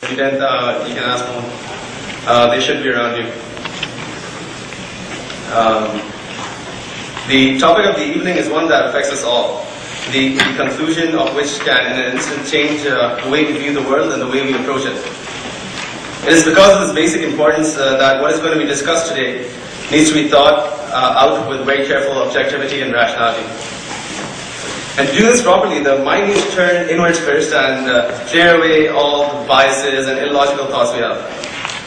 If you didn't, you can ask them. They should be around you. The topic of the evening is one that affects us all. The conclusion of which can in an instant change the way we view the world and the way we approach it. It is because of this basic importance that what is going to be discussed today needs to be thought out with very careful objectivity and rationality. And to do this properly, the mind needs to turn inwards first and clear away all the biases and illogical thoughts we have.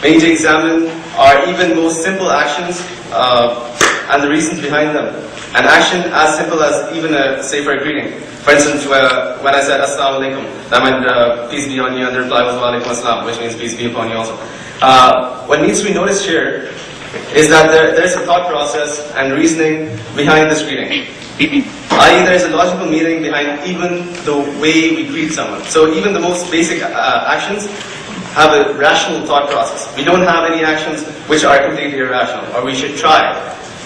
We need to examine our even most simple actions and the reasons behind them. An action as simple as even a safer greeting. For instance, when I said Assalamu alaikum, that meant peace be on you, and the reply was wa alaikum assalam, which means peace be upon you also. What needs to be noticed here is that there's a thought process and reasoning behind this greeting. I.e., there's a logical meaning behind even the way we greet someone. So even the most basic actions have a rational thought process. We don't have any actions which are completely irrational, or we should try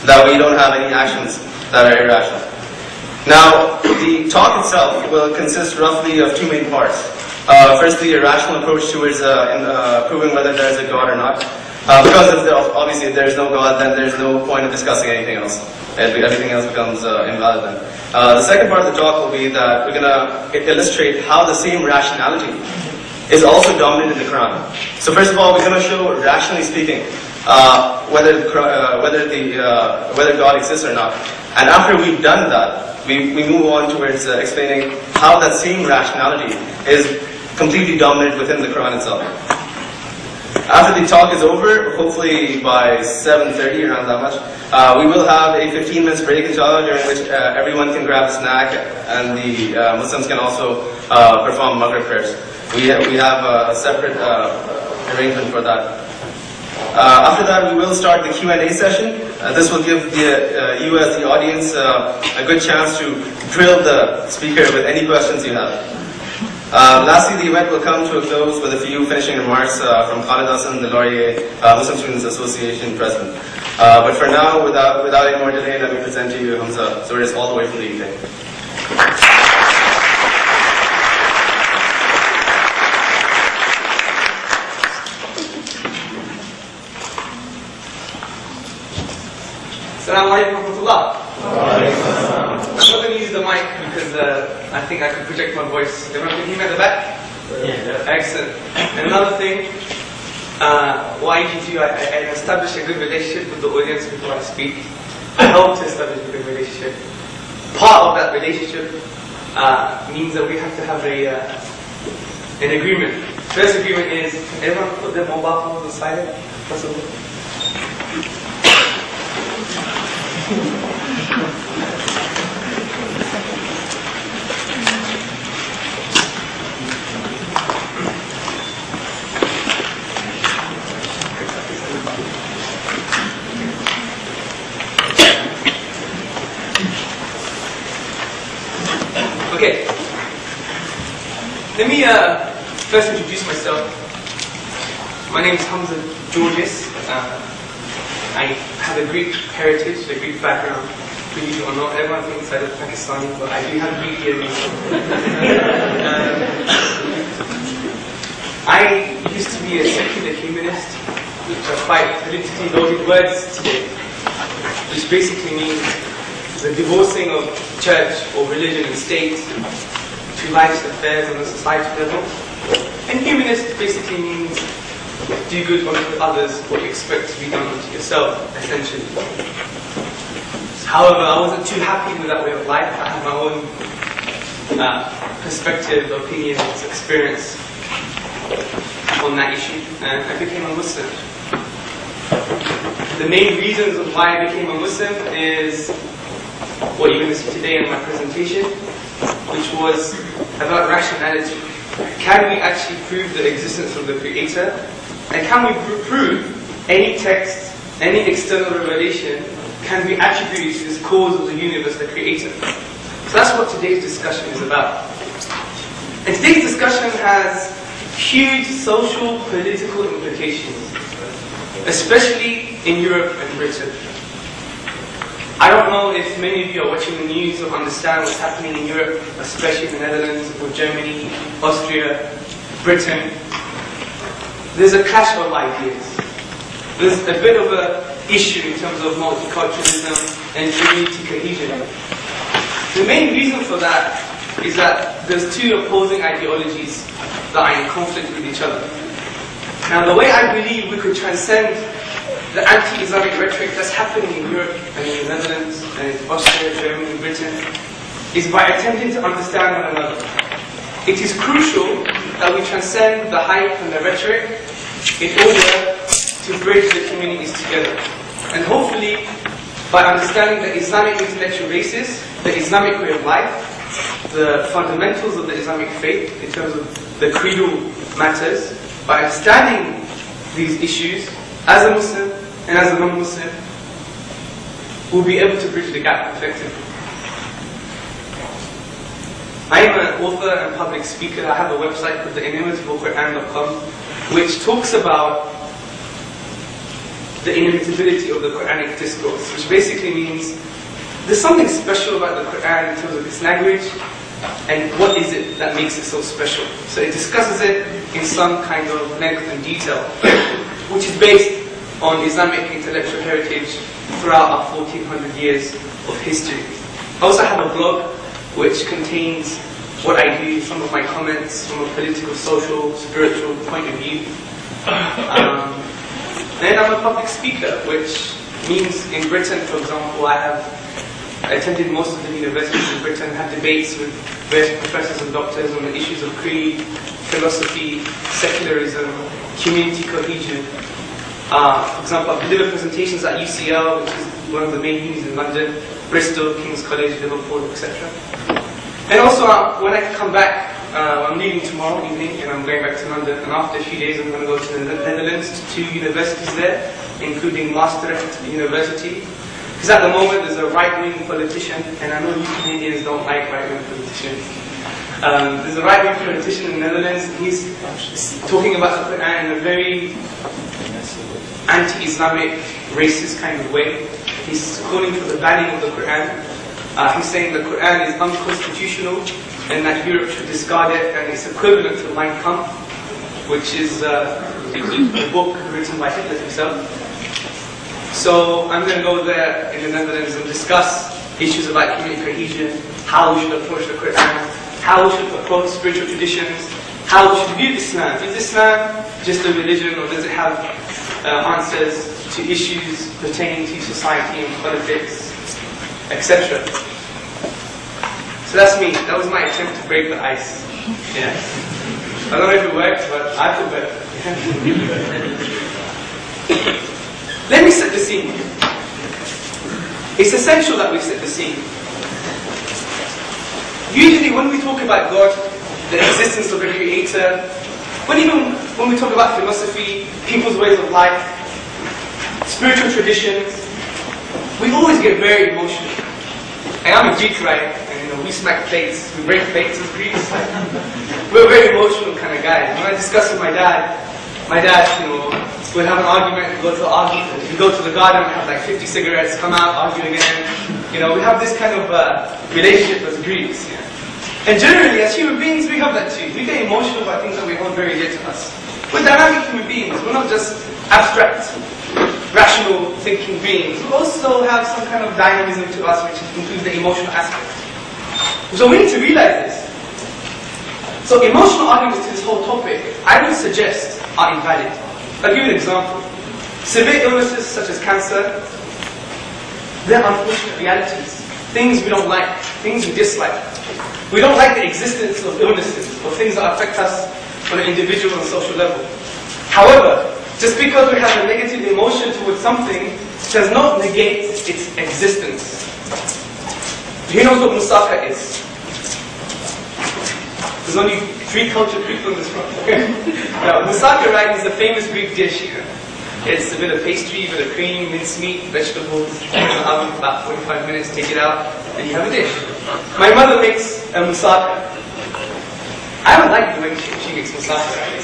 that we don't have any actions that are irrational. Now, the talk itself will consist roughly of two main parts. Firstly, a rational approach towards proving whether there is a God or not. Because obviously if there is no God, then there is no point of discussing anything else. Everything else becomes invalid then. The second part of the talk will be that we're going to illustrate how the same rationality is also dominant in the Qur'an. So first of all, we're going to show, rationally speaking, whether God exists or not. And after we've done that, we move on towards explaining how that same rationality is completely dominant within the Qur'an itself. After the talk is over, hopefully by 7:30, around that much, we will have a 15 minutes break, inshallah, during which everyone can grab a snack, and the Muslims can also perform Maghrib prayers. We have a separate arrangement for that. After that, we will start the Q&A session. This will give you as the audience a good chance to drill the speaker with any questions you have. Lastly, the event will come to a close with a few finishing remarks from Khalid Hassan, the Laurier Muslim Students Association President. But for now, without any more delay, let me present to you Hamza Zuris, all the way from the UK. Assalamu alaikum wa rahmatullah. I'm not going to use the mic because I think I could project my voice. Everyone can hear me at the back? Yeah. Excellent. And another thing, what I usually do, I establish a good relationship with the audience before I speak. I help to establish a good relationship. Part of that relationship means that we have to have an agreement. First agreement is, can everyone put their mobile phones on silent? Possible? Okay, let me first introduce myself. My name is Hamza Georges. I have a Greek heritage, a Greek background. Believe it or not, everyone thinks I'm Pakistani, but I do have Greek DNA. I used to be a secular humanist, which are quite politically loaded words today, which basically means the divorcing of church or religion and state to life's affairs on a societal level. And humanist basically means do good unto others what you expect to be done unto yourself, essentially. However, I wasn't too happy with that way of life. I had my own perspective, opinions, experience on that issue, and I became a Muslim. The main reasons of why I became a Muslim is what you're going to see today in my presentation, which was about rationality. Can we actually prove the existence of the Creator? And can we prove any text, any external revelation can be attributed to this cause of the universe, the Creator? So that's what today's discussion is about. And today's discussion has huge social, political implications, especially in Europe and Britain. I don't know if many of you are watching the news or understand what's happening in Europe, especially in the Netherlands or Germany, Austria, Britain. there's a clash of ideas. There's a bit of an issue in terms of multiculturalism and community cohesion. The main reason for that is that there's two opposing ideologies that are in conflict with each other. Now, the way I believe we could transcend the anti-Islamic rhetoric that's happening in Europe and in the Netherlands and in Austria, Germany, Britain is by attempting to understand one another. It is crucial that we transcend the hype and the rhetoric in order to bridge the communities together. And hopefully, by understanding the Islamic intellectual basis, the Islamic way of life, the fundamentals of the Islamic faith in terms of the creedal matters, by understanding these issues as a Muslim and as a non-Muslim, we'll be able to bridge the gap effectively. I am an author and public speaker. I have a website called theinimitable.Qur'an.com, which talks about the inimitability of the Quranic discourse, which basically means there's something special about the Qur'an in terms of its language, and what is it that makes it so special. So it discusses it in some kind of length and detail, which is based on Islamic intellectual heritage throughout our 1400 years of history. I also have a blog which contains what I do, some of my comments from a political, social, spiritual point of view. Then I'm a public speaker, which means in Britain, for example, I attended most of the universities in Britain, have debates with various professors and doctors on the issues of creed, philosophy, secularism, community cohesion. For example, I've delivered presentations at UCL, which is one of the main unis in London, Bristol, King's College, Liverpool, etc. And also, when I come back, I'm leaving tomorrow evening and I'm going back to London, and after a few days I'm going to go to the Netherlands, to 2 universities there, including Maastricht University. Because at the moment there's a right-wing politician, and I know you Canadians don't like right-wing politicians. There's a right-wing politician in the Netherlands, and he's talking about the Qur'an in a very anti-Islamic, racist kind of way. He's calling for the banning of the Qur'an. He's saying the Qur'an is unconstitutional and that Europe should discard it, and it's equivalent to Mein Kampf, which is a book written by Hitler himself. So I'm going to go there in the Netherlands and discuss issues about community cohesion, how we should approach the Qur'an, how we should approach spiritual traditions, how we should view Islam. Is Islam just a religion, or does it have answers to issues pertaining to society and politics, etc.? So that's me. That was my attempt to break the ice. Yeah. I don't know if it worked, but I feel better. Let me set the scene. It's essential that we set the scene. Usually when we talk about God, the existence of a creator, even when we talk about philosophy, people's ways of life, spiritual traditions, we always get very emotional. And I'm a Greek, right? And we smack plates, we break plates as Greeks. We're a very emotional kind of guys. When I discuss with my dad, we'd have an argument, we go to the garden, we have like 50 cigarettes, come out, argue again. We have this kind of relationship as Greeks. Yeah. And generally, as human beings, we have that too. We get emotional about things that we hold very dear to us. We're dynamic human beings. We're not just abstract, rational thinking beings. We also have some kind of dynamism to us, which includes the emotional aspect. So we need to realize this. So emotional arguments to this whole topic, I would suggest, are invalid. I'll give you an example. Severe illnesses such as cancer, they're unfortunate realities. Things we don't like, things we dislike. We don't like the existence of illnesses or things that affect us on an individual and social level. However, just because we have a negative emotion towards something does not negate its existence. Who knows what moussaka is? There's only 3 cultured people in this room. Now, moussaka, right, is a famous Greek dish. It's a bit of pastry, a bit of cream, mincemeat, vegetables, in the oven for about 45 minutes, take it out, and you have a dish. My mother makes a moussaka. I don't like the way she makes moussaka, right?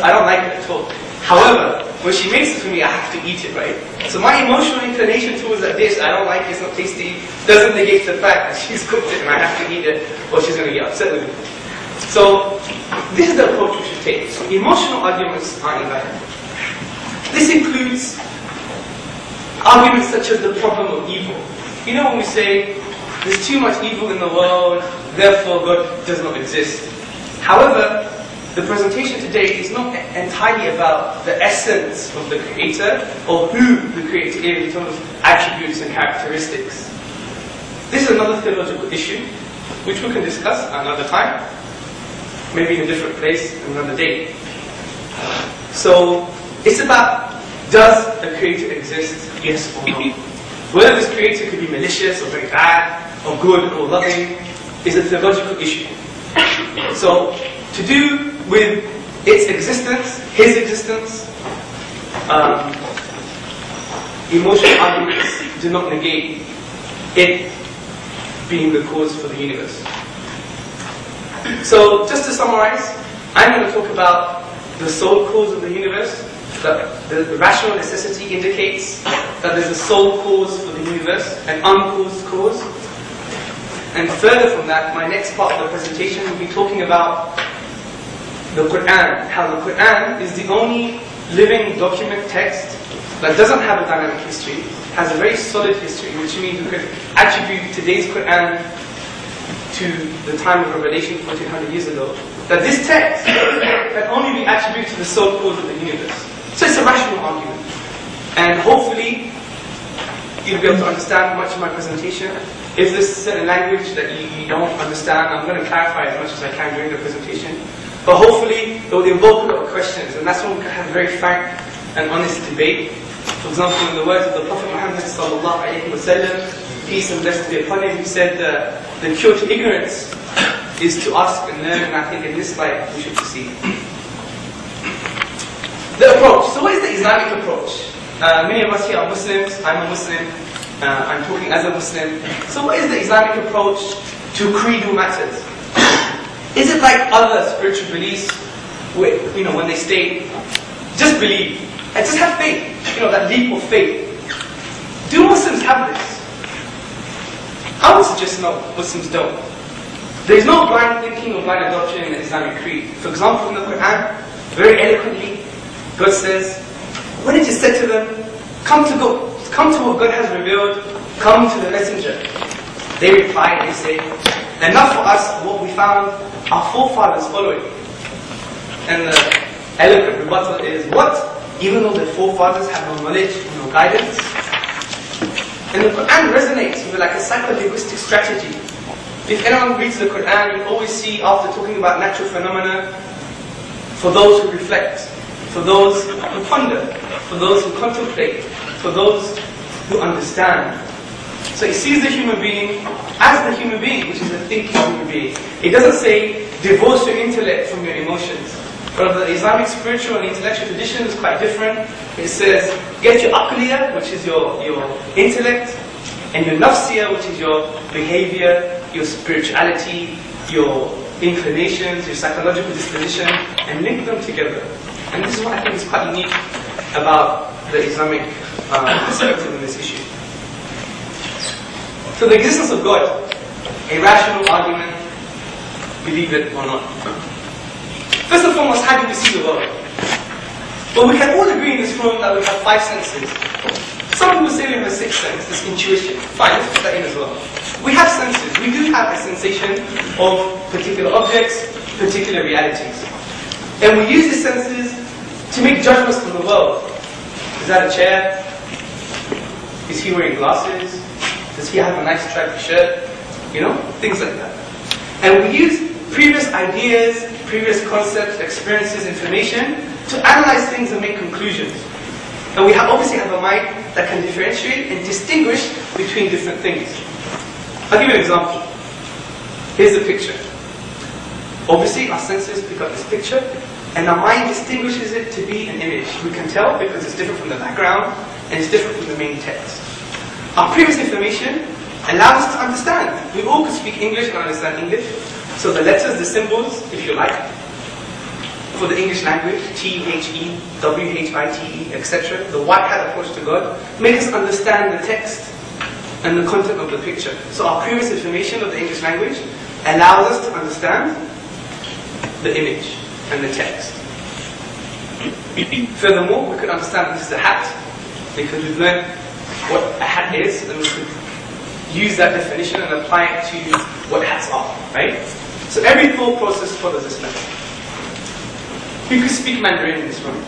I don't like it at all. However, when she makes it for me, I have to eat it, right? So my emotional inclination towards that dish, I don't like it, it's not tasty, doesn't negate the fact that she's cooked it and I have to eat it, or she's going to get upset with me. So, this is the approach we should take. So emotional arguments are invalid. This includes arguments such as the problem of evil. You know when we say, there's too much evil in the world, therefore God does not exist. However, the presentation today is not entirely about the essence of the Creator or who the Creator is in terms of attributes and characteristics. This is another theological issue which we can discuss another time, maybe in a different place, another day. So, it's about, does a Creator exist, yes or no? Whether this Creator could be malicious or very bad, or good or loving, is a theological issue. So, to do with its existence, His existence, emotional arguments do not negate it being the cause for the universe. So, just to summarize, I'm going to talk about the sole cause of the universe. That the rational necessity indicates that there's a sole cause for the universe, an uncaused cause. And further from that, my next part of the presentation will be talking about the Qur'an, how the Qur'an is the only living document text that doesn't have a dynamic history, has a very solid history, which means we could attribute today's Qur'an to the time of revelation 1400 years ago, that this text can only be attributed to the sole cause of the universe. So it's a rational argument. And hopefully, you'll be able to understand much of my presentation. If there's a certain language that you don't understand, I'm going to clarify as much as I can during the presentation. But hopefully, it will invoke a lot of questions, and that's when we can have a very frank and honest debate. For example, in the words of the Prophet Muhammad sallallahu alaihi wasallam, peace and blessings be upon him, he said the cure to ignorance is to ask and learn, and I think in this light we should proceed. The approach. So what is the Islamic approach? Many of us here are Muslims, I'm a Muslim, I'm talking as a Muslim. So what is the Islamic approach to creedal matters? Is it like other spiritual beliefs, when they state, just believe, and just have faith, that leap of faith? Do Muslims have this? I would suggest no, Muslims don't. There is no blind thinking or blind adoption in the Islamic creed. For example, in the Qur'an, very eloquently, God says, when it is said to them, come to what God has revealed, come to the messenger. They reply, they say, enough for us what we found our forefathers following. And the eloquent rebuttal is, what? Even though the forefathers have no knowledge, no guidance? And the Qur'an resonates with like a psycholinguistic strategy. If anyone reads the Qur'an, you always see, after talking about natural phenomena, for those who reflect, for those who ponder, for those who contemplate, for those who understand. So it sees the human being as the human being, which is a thinking human being. It doesn't say, divorce your intellect from your emotions. But the Islamic spiritual and intellectual tradition is quite different. It says, get your aqliyah, which is your intellect, and your nafsiyah, which is your behavior, your spirituality, your inclinations, your psychological disposition, and link them together. And this is what I think is quite unique about the Islamic perspective in this issue. So the existence of God, a rational argument, believe it or not. First and foremost, how do we see the world? Well, we can all agree in this room that we have 5 senses. Some people say we have a 6th sense, this intuition. Fine, let's put that in as well. We have senses. We do have a sensation of particular objects, particular realities. And we use these senses to make judgments from the world. Is that a chair? Is he wearing glasses? Does he have a nice striped shirt? Things like that. And we use previous ideas, previous concepts, experiences, information to analyze things and make conclusions. And we obviously have a mind that can differentiate and distinguish between different things. I'll give you an example. Here's the picture. Obviously, our senses pick up this picture, and our mind distinguishes it to be an image. We can tell because it's different from the background, and it's different from the main text. Our previous information allows us to understand. We all can speak English and understand English. So the letters, the symbols, if you like, for the English language, T-H-E, W-H-I-T-E, etc., the white hat approach to God, make us understand the text and the content of the picture. So our previous information of the English language allows us to understand the image. and the text. Furthermore, we could understand this is a hat, because we've learned what a hat is, and we could use that definition and apply it to what hats are, right? So every thought process follows this method. Who could speak Mandarin in this room?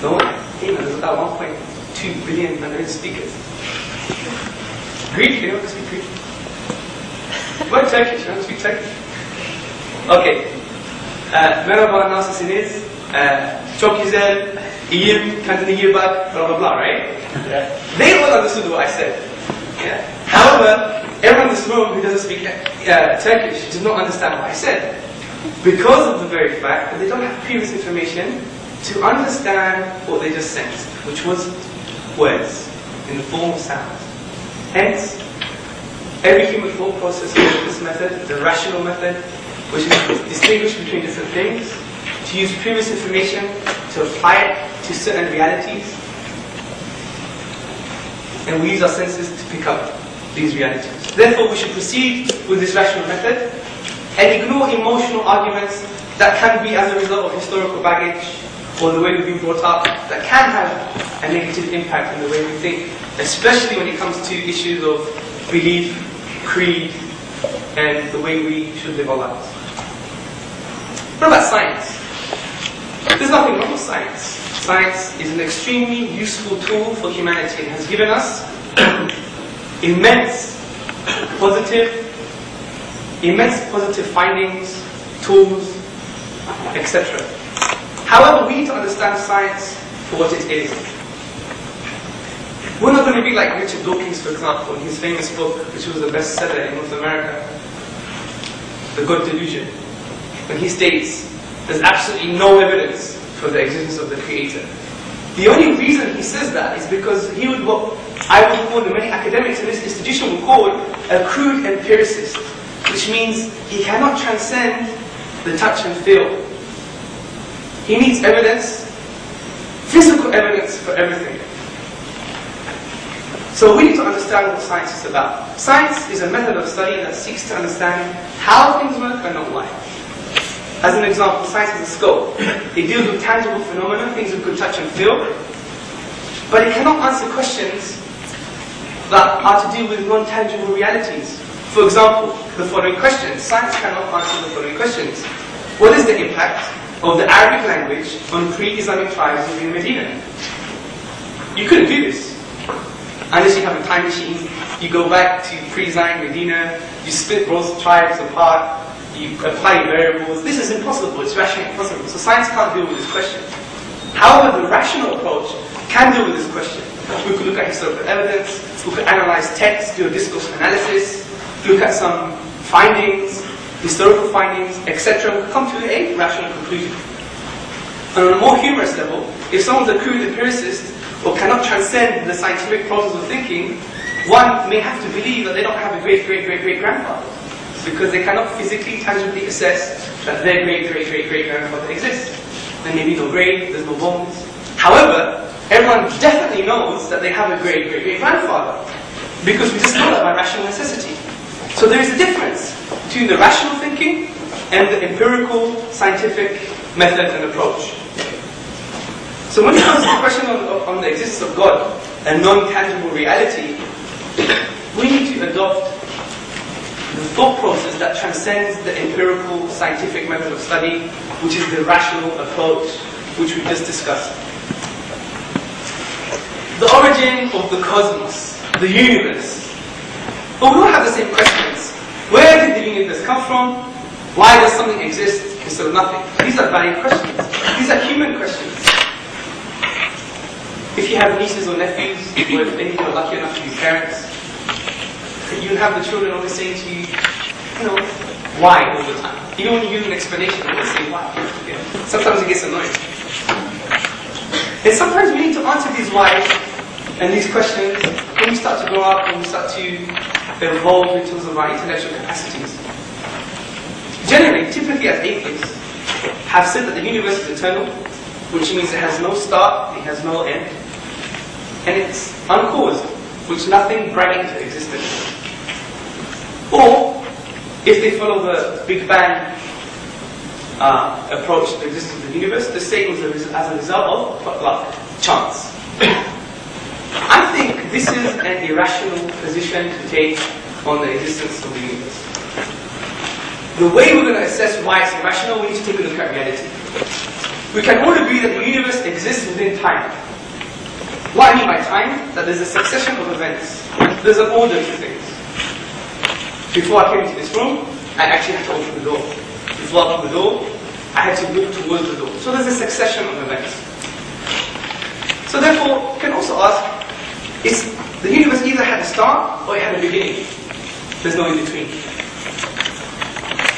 No one. Hey man, there's about 1.2 billion Mandarin speakers. Greek? Anyone can speak Greek? What Turkish? Anyone speak Turkish? Okay. Merhaba, nasılsınız? Çok güzel, iyiyim, kendine iyi bak, blah blah blah, right? Yeah. They all understood what I said. Yeah. However, everyone in this room who doesn't speak Turkish does not understand what I said, because of the very fact that they don't have previous information to understand what they just sensed, which was words in the form of sounds. Hence, every human thought process follows this method, the rational method, which is to distinguish between different things, to use previous information to apply it to certain realities, and we use our senses to pick up these realities. Therefore, we should proceed with this rational method and ignore emotional arguments that can be as a result of historical baggage or the way we've been brought up, that can have a negative impact on the way we think, especially when it comes to issues of belief, creed, and the way we should live our lives. What about science? There's nothing wrong with science. Science is an extremely useful tool for humanity. It has given us immense positive findings, tools, etc. However, we need to understand science for what it is. We're not going to be like Richard Dawkins, for example, in his famous book, which was a bestseller in North America, The God Delusion, when he states there's absolutely no evidence for the existence of the Creator. The only reason he says that is because he would, what I would call, the many academics in this institution would call, a crude empiricist, which means he cannot transcend the touch and feel. He needs evidence, physical evidence for everything. So we need to understand what science is about. Science is a method of study that seeks to understand how things work and not why. As an example, science is a scope. It deals with tangible phenomena, things we could touch and feel, but it cannot answer questions that are to do with non-tangible realities. For example, the following questions. Science cannot answer the following questions. What is the impact of the Arabic language on pre-Islamic tribes in Medina? You couldn't do this. Unless you have a time machine, you go back to pre-Islamic Medina, you split both tribes apart, you apply variables. This is impossible, it's rationally impossible. So science can't deal with this question. However, the rational approach can deal with this question. We could look at historical evidence, we could analyze text, do a discourse analysis, look at some findings, historical findings, etc. We could come to a rational conclusion. And on a more humorous level, if someone's a crude empiricist or cannot transcend the scientific process of thinking, one may have to believe that they don't have a great-great-great-great-grandfather, because they cannot physically, tangibly assess that their great-great-great-great-grandfather exists. There may be no grave, there's no bones. However, everyone definitely knows that they have a great-great-great-grandfather, because we just know that by rational necessity. So there is a difference between the rational thinking and the empirical, scientific method and approach. So when it comes to the question on the existence of God, a non-tangible reality, we need to adopt the thought process that transcends the empirical, scientific method of study, which is the rational approach, which we just discussed. The origin of the cosmos, the universe. But we all have the same questions. Where did the universe come from? Why does something exist instead of nothing? These are valid questions. These are human questions. If you have nieces or nephews, or if any of you are lucky enough to be parents, you'll have the children always saying to you, why all the time. Even when you give an explanation, they will say why. Yeah. Sometimes it gets annoying. And sometimes we need to answer these whys and these questions when we start to grow up, when we start to evolve in terms of our intellectual capacities. Generally, typically as atheists, have said that the universe is eternal, which means it has no start, it has no end, and it's uncaused, which nothing brought into existence. Or, if they follow the Big Bang approach the existence of the universe, they say it was as a result of luck, chance. I think this is an irrational position to take on the existence of the universe. The way we're going to assess why it's irrational, we need to take a look at reality. We can all agree that the universe exists within time. What I mean by time, that there's a succession of events. There's an order to things. Before I came into this room, I actually had to open the door. Before I opened the door, I had to walk towards the door. So there's a succession of events. So therefore, you can also ask, the universe either had a start or it had a beginning. There's no in between.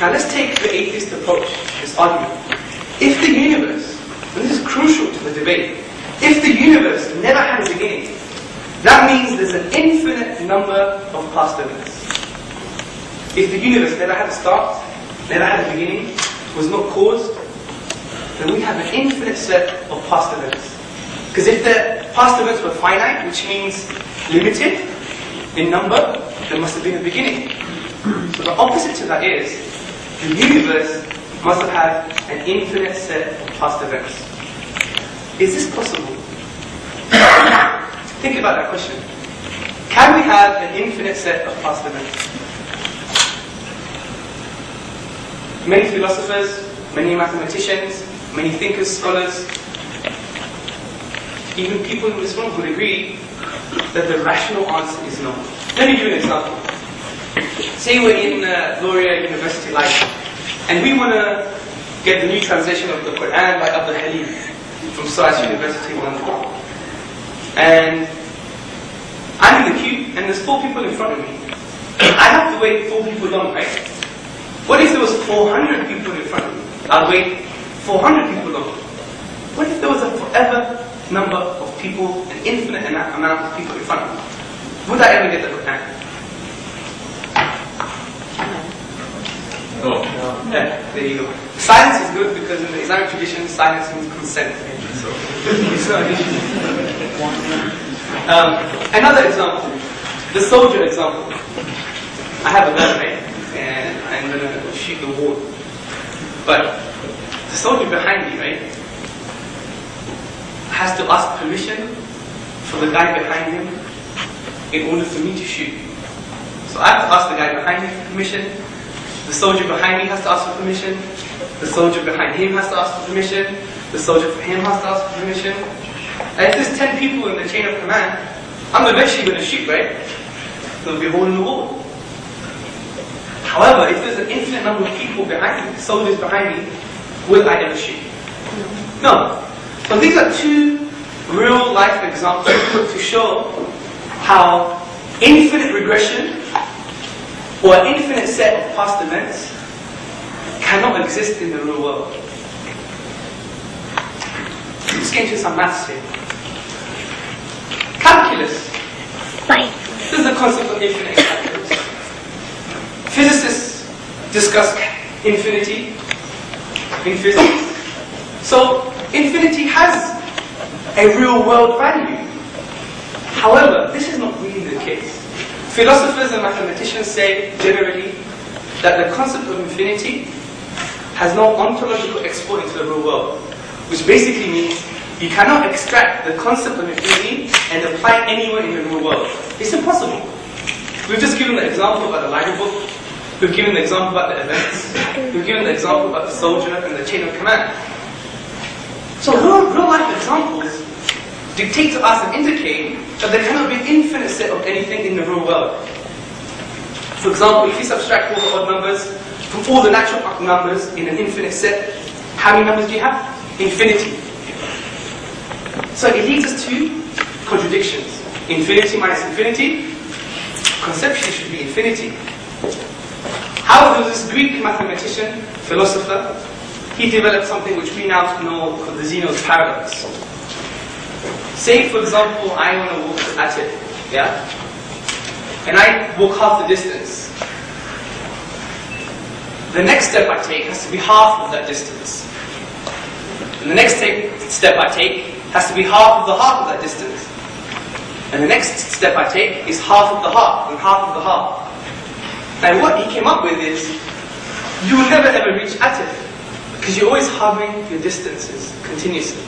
Now let's take the atheist approach, this argument. If the universe, and this is crucial to the debate, if the universe never had a beginning, that means there's an infinite number of past events. If the universe never had a start, never had a beginning, was not caused, then we have an infinite set of past events. Because if the past events were finite, which means limited in number, there must have been a beginning. So the opposite to that is, the universe must have had an infinite set of past events. Is this possible? Think about that question. Can we have an infinite set of past events? Many philosophers, many mathematicians, many thinkers, scholars, even people in this room would agree that the rational answer is no. Let me give you an example. Say we're in Gloria University Life, and we want to get the new translation of the Qur'an by Abdul Halim from SOAS University in London. And I'm in the queue, and there's 4 people in front of me. I have to wait 4 people long, right? What if there was 400 people in front of me? I'd wait 400 people long. What if there was a forever number of people, an infinite amount of people in front of me? Would I ever get the Qur'an? No. Yeah, there you go. Silence is good because in the Islamic tradition, silence means consent. So, it's not an issue. Another example, the soldier example. I have a gun, right? And I'm going to shoot the wall. But the soldier behind me, right, has to ask permission for the guy behind him in order for me to shoot. So I have to ask the guy behind me for permission. The soldier behind me has to ask for permission. The soldier behind him has to ask for permission. The soldier for him has to ask for permission. And if there's 10 people in the chain of command, I'm eventually going to shoot, right? There'll be a hole in the wall. However, if there's an infinite number of people behind me, soldiers behind me, will I ever shoot? No. So these are 2 real life examples to show how infinite regression or an infinite set of past events cannot exist in the real world. Let's get into some maths here. Calculus. This is the concept of infinite calculus. Physicists discuss infinity in physics. So infinity has a real world value. However, this is not really the case. Philosophers and mathematicians say generally that the concept of infinity has no ontological export into the real world, which basically means you cannot extract the concept of infinity and apply it anywhere in the real world. It's impossible. We've just given the example about the library book. We've given the example about the events. We've given the example about the soldier and the chain of command. So real life examples dictate to us and indicate that there cannot be an infinite set of anything in the real world. For example, if you subtract all the odd numbers from all the natural numbers in an infinite set, how many numbers do you have? Infinity. So it leads us to contradictions. Infinity minus infinity, conceptually should be infinity. However, this Greek mathematician, philosopher, he developed something which we now know called the Zeno's paradox. Say, for example, I want to walk to Atheist, yeah? And I walk half the distance. The next step I take has to be half of that distance. And the next step I take has to be half of that distance. And the next step I take is half of the half, and half of the half. And what he came up with is, you will never ever reach Atif, because because you're always halving your distances continuously.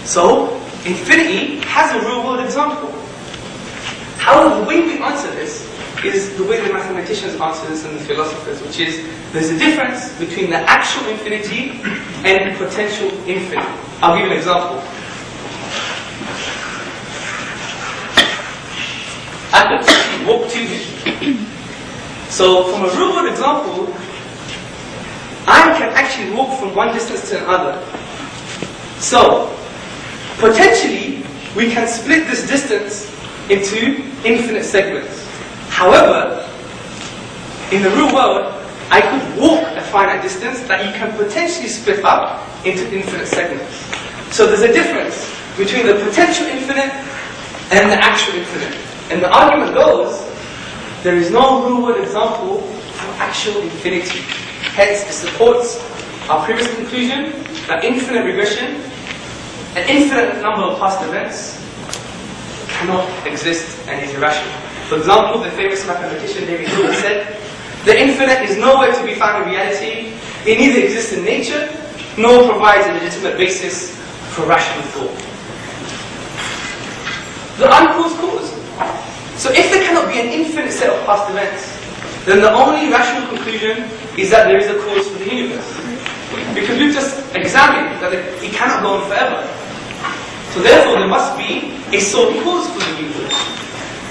So, infinity has a real-world example. However, the way we answer this is the way the mathematicians answer this and the philosophers, which is there's a difference between the actual infinity and potential infinite. I'll give you an example. I could walk to you. So, from a real-world example, I can actually walk from one distance to another. So, potentially, we can split this distance into infinite segments. However, in the real world, I could walk a finite distance that you can potentially split up into infinite segments. So there's a difference between the potential infinite and the actual infinite. And the argument goes, there is no real world example for actual infinity. Hence, it supports our previous conclusion that infinite regression, an infinite number of past events, cannot exist and is irrational. For example, the famous mathematician David Hilbert said, the infinite is nowhere to be found in reality, it neither exists in nature, nor provides a legitimate basis for rational thought. The uncaused cause. So if there cannot be an infinite set of past events, then the only rational conclusion is that there is a cause for the universe. Because we've just examined that it cannot go on forever. So therefore there must be a sole cause for the universe.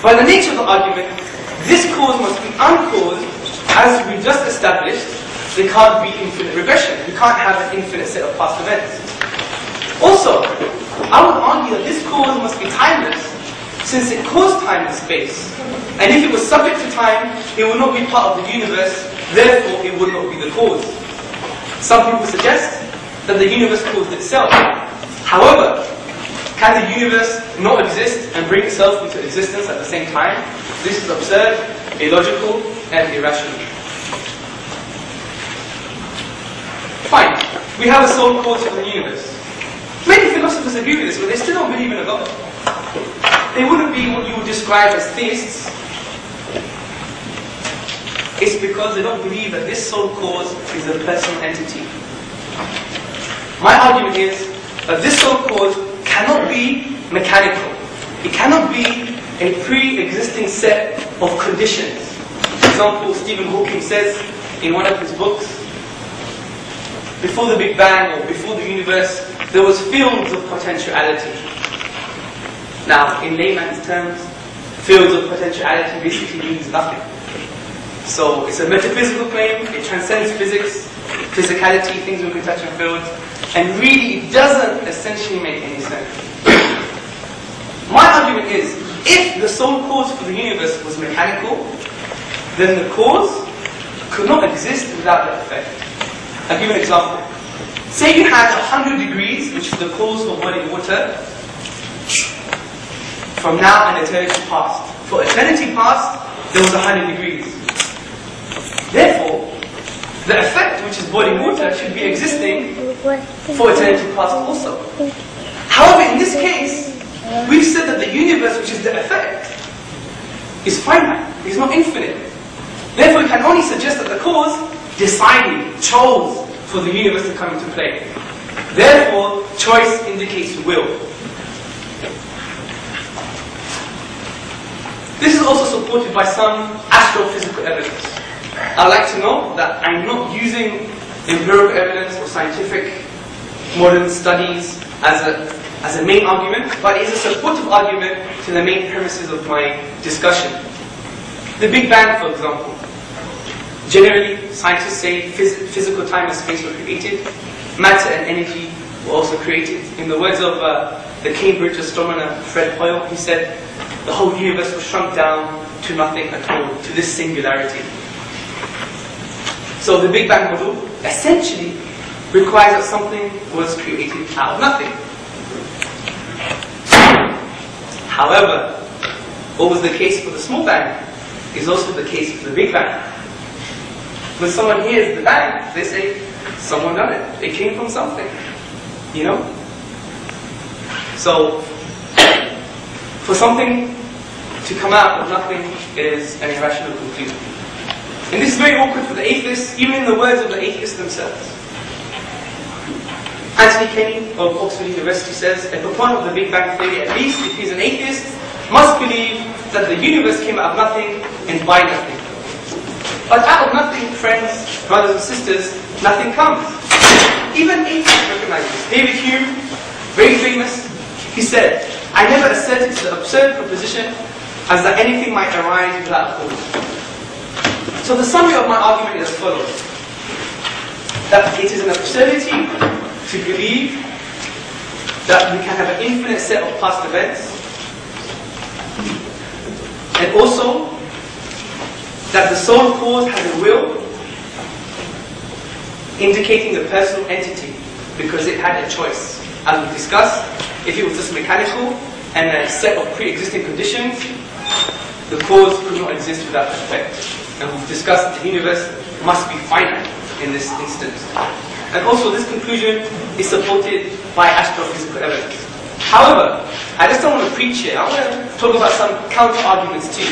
By the nature of the argument, this cause must be uncaused, as we just established, there can't be infinite regression. We can't have an infinite set of past events. Also, I would argue that this cause must be timeless, since it caused time and space. And if it was subject to time, it would not be part of the universe, therefore it would not be the cause. Some people suggest that the universe caused itself. However, can the universe not exist and bring itself into existence at the same time? This is absurd, illogical, and irrational. Fine, we have a sole cause for the universe. Many philosophers agree with this, but they still don't believe in a God. They wouldn't be what you would describe as theists. It's because they don't believe that this sole cause is a personal entity. My argument is that this sole cause cannot be mechanical. It cannot be a pre-existing set of conditions. For example, Stephen Hawking says in one of his books, before the Big Bang or before the universe, there was fields of potentiality. Now, in layman's terms, fields of potentiality basically means nothing. So it's a metaphysical claim, it transcends physics, physicality, things we can touch and feel, and really it doesn't essentially make any sense. My argument is, if the sole cause for the universe was mechanical, then the cause could not exist without that effect. I'll give you an example. Say you had 100 degrees, which is the cause for boiling water, from now and eternity past. For eternity past, there was 100 degrees. Therefore, the effect, which is boiling water, should be existing for eternity past also. However, in this case, we've said that the universe, which is the effect, is finite, is not infinite. Therefore, we can only suggest that the cause decided, chose for the universe to come into play. Therefore, choice indicates will. This is also supported by some astrophysical evidence. I'd like to note that I'm not using empirical evidence or scientific modern studies as a main argument, but it is a supportive argument to the main premises of my discussion. The Big Bang, for example. Generally, scientists say physical time and space were created, matter and energy were also created. In the words of the Cambridge astronomer Fred Hoyle, he said, the whole universe was shrunk down to nothing at all, to this singularity. So the Big Bang model essentially requires that something was created out of nothing. However, what was the case for the small bang is also the case for the Big Bang. When someone hears the bang, they say, someone done it. It came from something. You know? So, for something to come out of nothing is an irrational conclusion. And this is very awkward for the atheists, even in the words of the atheists themselves. Anthony Kenny of Oxford University says, a proponent of the Big Bang Theory, at least if he's an atheist, must believe that the universe came out of nothing and by nothing. But out of nothing, friends, brothers and sisters, nothing comes. Even atheists recognize this. David Hume, very famous, he said, I never asserted the absurd proposition as that anything might arise without a cause. So the summary of my argument is as follows. That it is an absurdity to believe that we can have an infinite set of past events, and also that the sole cause has a will, indicating a personal entity, because it had a choice. As we discussed, if it was just mechanical and a set of pre-existing conditions, the cause could not exist without effect. And we've discussed that the universe must be finite in this instance. And also this conclusion is supported by astrophysical evidence. However, I just don't want to preach here. I want to talk about some counter-arguments too.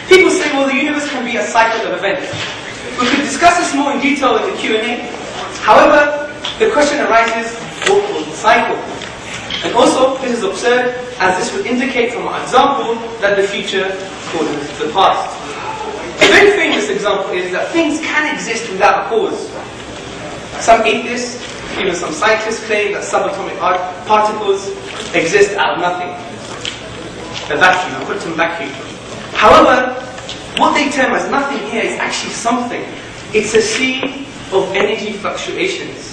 People say, well, the universe can be a cycle of events. We could discuss this more in detail in the Q&A. However, the question arises, what was the cycle? And also, this is absurd, as this would indicate from our example that the future causes the past. A very famous example is that things can exist without a cause. Some atheists, even some scientists, claim that subatomic particles exist out of nothing. A vacuum, a quantum vacuum. However, what they term as nothing here is actually something. It's a sea of energy fluctuations.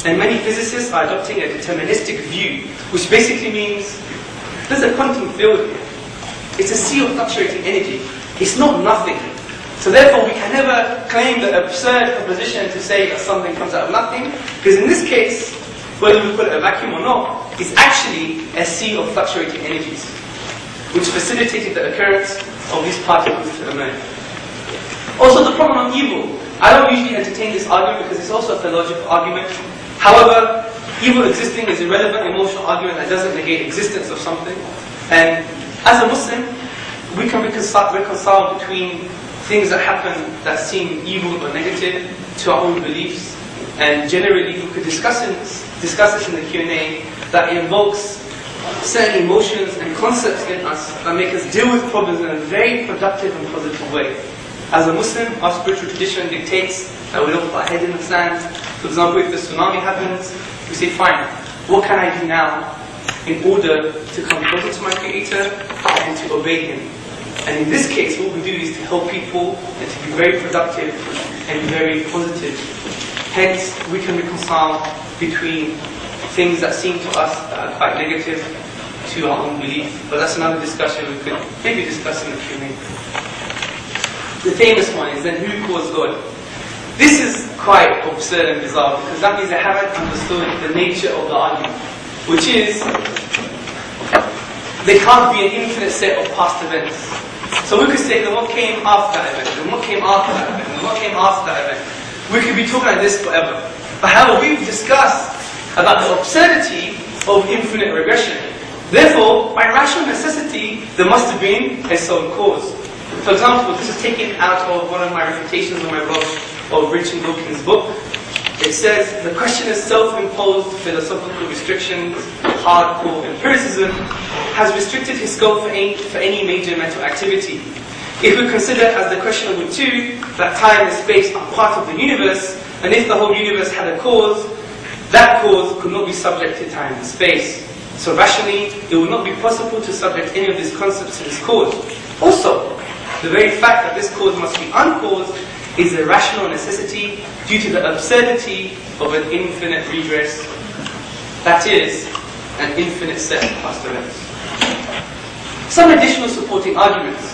And many physicists are adopting a deterministic view, which basically means there's a quantum field here. It's a sea of fluctuating energy. It's not nothing. So therefore, we can never claim the absurd proposition to say that something comes out of nothing, because in this case, whether we call it a vacuum or not, it's actually a sea of fluctuating energies, which facilitated the occurrence of these particles to emerge. Also, the problem of evil. I don't usually entertain this argument because it's also a theological argument. However, evil existing is a relevant emotional argument that doesn't negate existence of something. And as a Muslim, we can reconcile between things that happen that seem evil or negative to our own beliefs. And generally, we could discuss this in the Q&A, that invokes certain emotions and concepts in us that make us deal with problems in a very productive and positive way. As a Muslim, our spiritual tradition dictates that we don't put our head in the sand. For example, if the tsunami happens, we say, fine, what can I do now in order to come closer to my Creator and to obey Him? And in this case, what we do is to help people and to be very productive and very positive. Hence, we can reconcile between things that seem to us that are quite negative to our own belief. But that's another discussion we could maybe discuss in the Q&A. The famous one is then, who caused God? This is quite absurd and bizarre, because that means they haven't understood the nature of the argument, which is there can't be an infinite set of past events. So we could say, then what came after that event? Then what came after that event? Then what came after that event? We could be talking like this forever. But however, we've discussed about the absurdity of infinite regression. Therefore, by rational necessity, there must have been a sole cause. For example, this is taken out of one of my refutations on my blog of Richard Dawkins' book. It says, the questioner's self-imposed philosophical restrictions, hardcore empiricism, has restricted his scope for any major mental activity. If we consider, as the questioner would too, that time and space are part of the universe, and if the whole universe had a cause, that cause could not be subject to time and space. So rationally, it would not be possible to subject any of these concepts to this cause. Also, the very fact that this cause must be uncaused is a rational necessity due to the absurdity of an infinite regress, that is, an infinite set of past events. Some additional supporting arguments.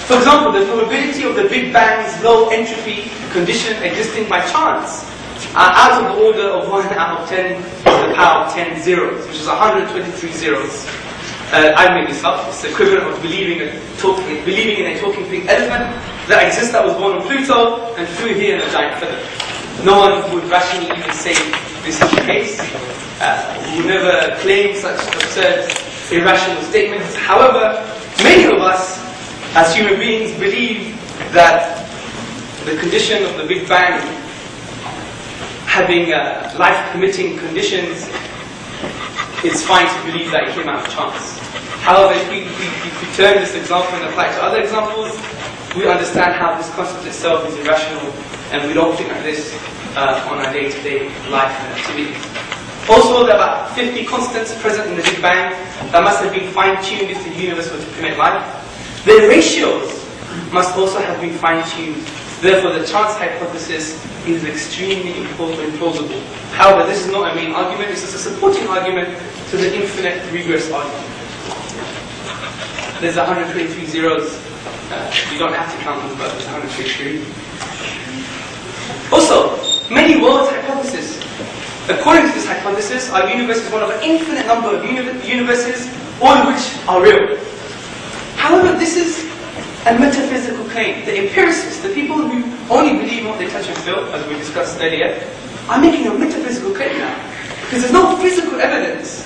For example, the probability of the Big Bang's low entropy condition existing by chance are out of the order of 1 out of 10 to the power of 10 zeros, which is 123 zeros. I made this up. It's the equivalent of believing in a talking pink elephant that exists, that was born on Pluto and flew here in a giant feather. No one would rationally even say this is the case. We would never claim such absurd, irrational statements. However, many of us, as human beings, believe that the condition of the Big Bang having life-permitting conditions, it's fine to believe that it came out of chance. However, if we turn this example and apply it to other examples, we understand how this concept itself is irrational, and we don't think like this on our day-to-day life and activities. Also, there are about 50 constants present in the Big Bang that must have been fine-tuned if the universe were to permit life. The ratios must also have been fine-tuned. Therefore, the chance hypothesis is extremely implausible. However, this is not a main argument, this is a supporting argument to the infinite regress argument. There's 123 zeros. You don't have to count them, but there's 123. Also, many worlds hypothesis. According to this hypothesis, our universe is one of an infinite number of universes, all of which are real. However, this is a metaphysical claim. The empiricists, the people who only believe in what they touch and feel, as we discussed earlier, are making a metaphysical claim now. Because there's no physical evidence,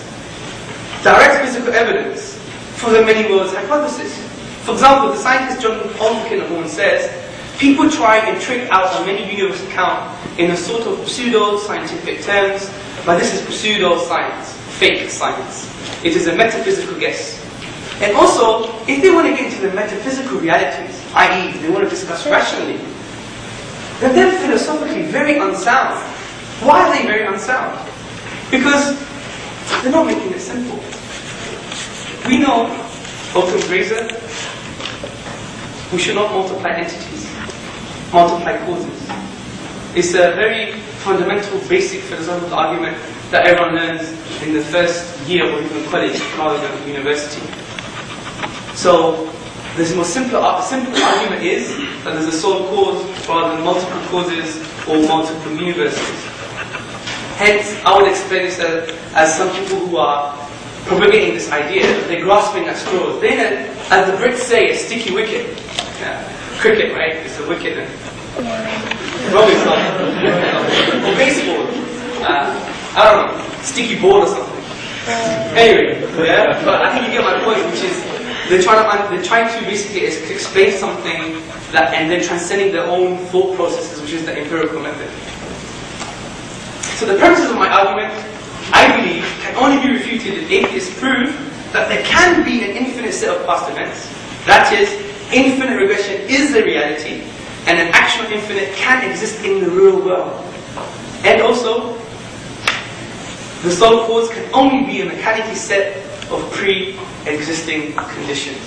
direct physical evidence, for the many worlds hypothesis. For example, the scientist John Olkinghorn says, people try and trick out a many universe account in a sort of pseudo-scientific terms, but this is pseudo-science, fake science. It is a metaphysical guess. And also, if they want to get into the metaphysical realities, i.e. they want to discuss rationally, then they're philosophically very unsound. Why are they very unsound? Because they're not making it simple. We know, Occam's razor, we should not multiply entities, multiply causes. It's a very fundamental, basic philosophical argument that everyone learns in the first year or even college rather than university. So, the more simple argument is that there's a sole cause rather than multiple causes or multiple universes. Hence, I would explain this as some people who are propagating this idea, they're grasping at straws. They're in a, as the Brits say, a sticky wicket. Cricket, right? It's a wicket. Rugby or baseball. I don't know, sticky ball or something. Anyway, yeah, but I think you get my point, which is they're trying to basically explain something that, and then transcending their own thought processes, which is the empirical method. So the premises of my argument, I believe, can only be refuted if atheists prove that there can be an infinite set of past events. That is, infinite regression is the reality, and an actual infinite can exist in the real world. And also, the sole cause can only be a mechanically set of pre-existing conditions.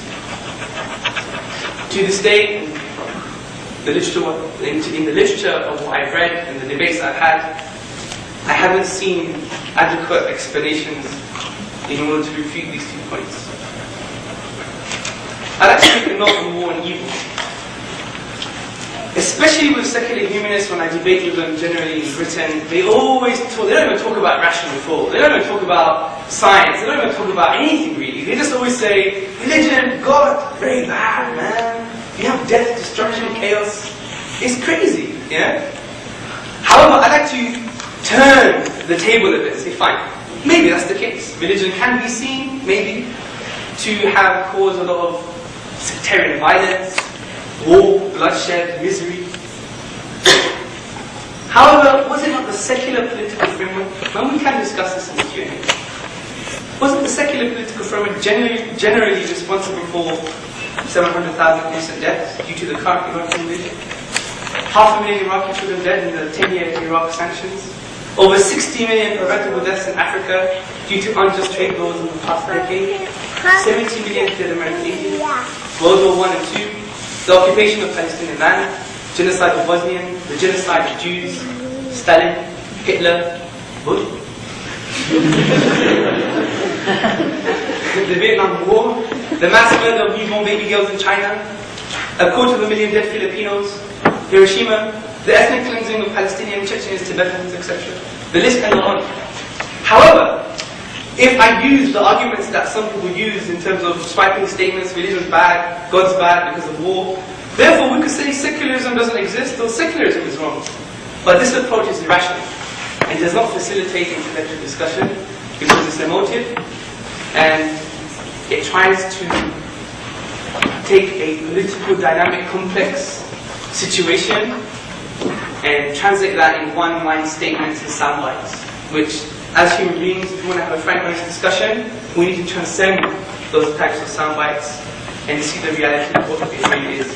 To this day, in the literature of what I've read and the debates I've had, I haven't seen adequate explanations in order to refute these 2 points. I'd actually take a note on war and evil. Especially with secular humanists, when I debate with them generally in Britain, they always talk, they don't even talk about rational thought, they don't even talk about science, they don't even talk about anything really. They just always say, religion, God, very bad, man. You have death, destruction, chaos. It's crazy, yeah? However, I'd like to turn the table a bit and say, fine, maybe that's the case. Religion can be seen, maybe, to have caused a lot of sectarian violence, war, bloodshed, misery. However, was it not the secular political framework? Well, we can discuss this in the Q&A. Wasn't the secular political framework generally responsible for 700,000 innocent deaths due to the current Iraqi invasion? 500,000 Iraqi children dead in the 10-year Iraq sanctions. Over 60 million preventable deaths in Africa due to unjust trade laws in the past decade. 70 million dead American Indians. World War I and II. The occupation of Palestinian land. Genocide of Bosnians. The genocide of Jews. Stalin. Hitler. Bush. The Vietnam War. The mass murder of newborn baby girls in China. 250,000 dead Filipinos. Hiroshima. The ethnic cleansing of Palestinians, Chechens, Tibetans, etc. The list can go on. However, if I use the arguments that some people use in terms of swiping statements, religion is bad, God's bad because of war, therefore we could say secularism doesn't exist or secularism is wrong. But this approach is irrational and does not facilitate intellectual discussion because it's emotive and it tries to take a political dynamic complex situation and translate that in one-line statements and sound bites, which, as human beings, if we want to have a frank, honest discussion, we need to transcend those types of sound bites and see the reality of what it really is.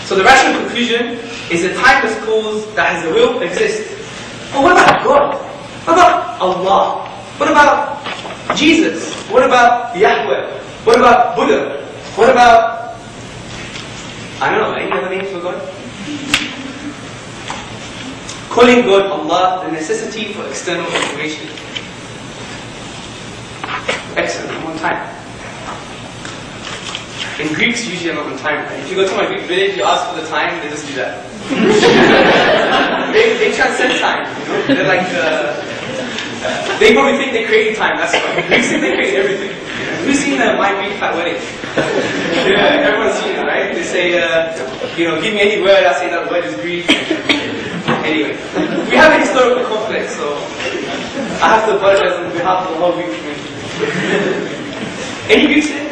So the rational conclusion is a timeless cause that has a will exist. But what about God? What about Allah? What about Jesus? What about Yahweh? What about Buddha? What about, I don't know, any other names for God? Calling God Allah, the necessity for external information. Excellent, one time. In Greeks, usually I'm not on time. If you go to my Greek village, you ask for the time, they just do that. they transcend time, you know? They're like, they probably think they created time, that's why. Greeks think they create everything. Who's seen My Big Fat Wedding? Yeah, everyone's seen it, right? They say, you know, give me any word, I say that word is Greek. Anyway, we have a historical conflict, so I have to apologize on behalf of the whole Greek community. Any Greeks here?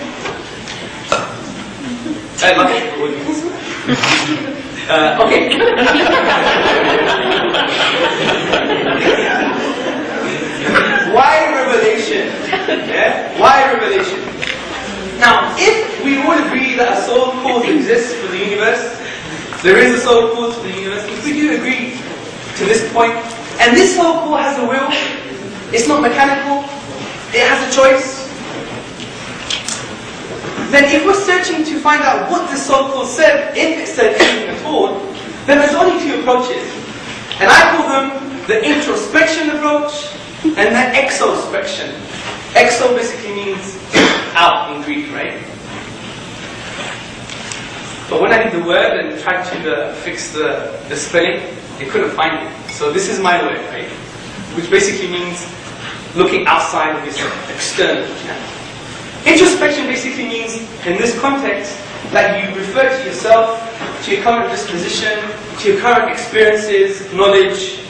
Okay. Why revelation? Yeah? Why revelation? Now, if we all agree that a sole cause exists for the universe, there is a sole cause for the universe, if we do agree to this point, and this sole cause has a will, it's not mechanical, it has a choice, then if we're searching to find out what this sole cause said, if it said anything at all, then there's only two approaches. And I call them the introspection approach and the exospection. Exo basically means out in Greek, right? But when I did the word and tried to fix the spelling, they couldn't find it. So this is my word, right? Which basically means looking outside of yourself, external. Introspection basically means, in this context, that you refer to yourself, to your current disposition, to your current experiences, knowledge,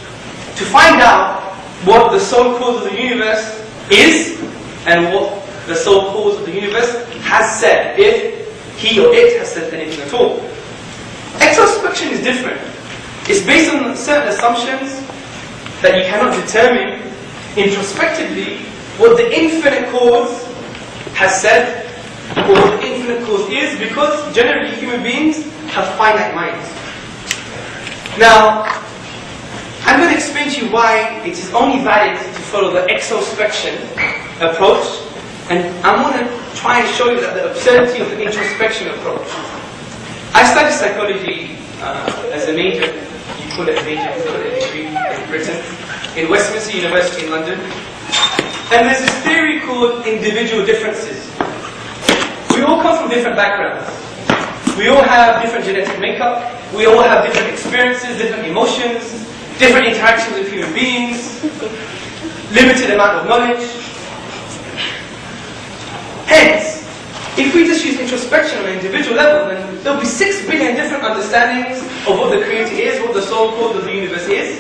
to find out what the sole cause of the universe is and what the sole cause of the universe has said, if he or it has said anything at all. Exospection is different. It's based on certain assumptions that you cannot determine introspectively what the infinite cause has said or what the infinite cause is, because generally human beings have finite minds. Now, I'm going to explain to you why it is only valid to follow the exospection approach, and I'm going to try and show you that the absurdity of the introspection approach. I studied psychology as a major, you call it a major, you call it a degree in Britain, in Westminster University in London. And there's this theory called individual differences. We all come from different backgrounds. We all have different genetic makeup. We all have different experiences, different emotions, different interactions with human beings, limited amount of knowledge. Hence, if we just use introspection on an individual level, then there'll be 6 billion different understandings of what the Creator is, what the sole cause of the universe is.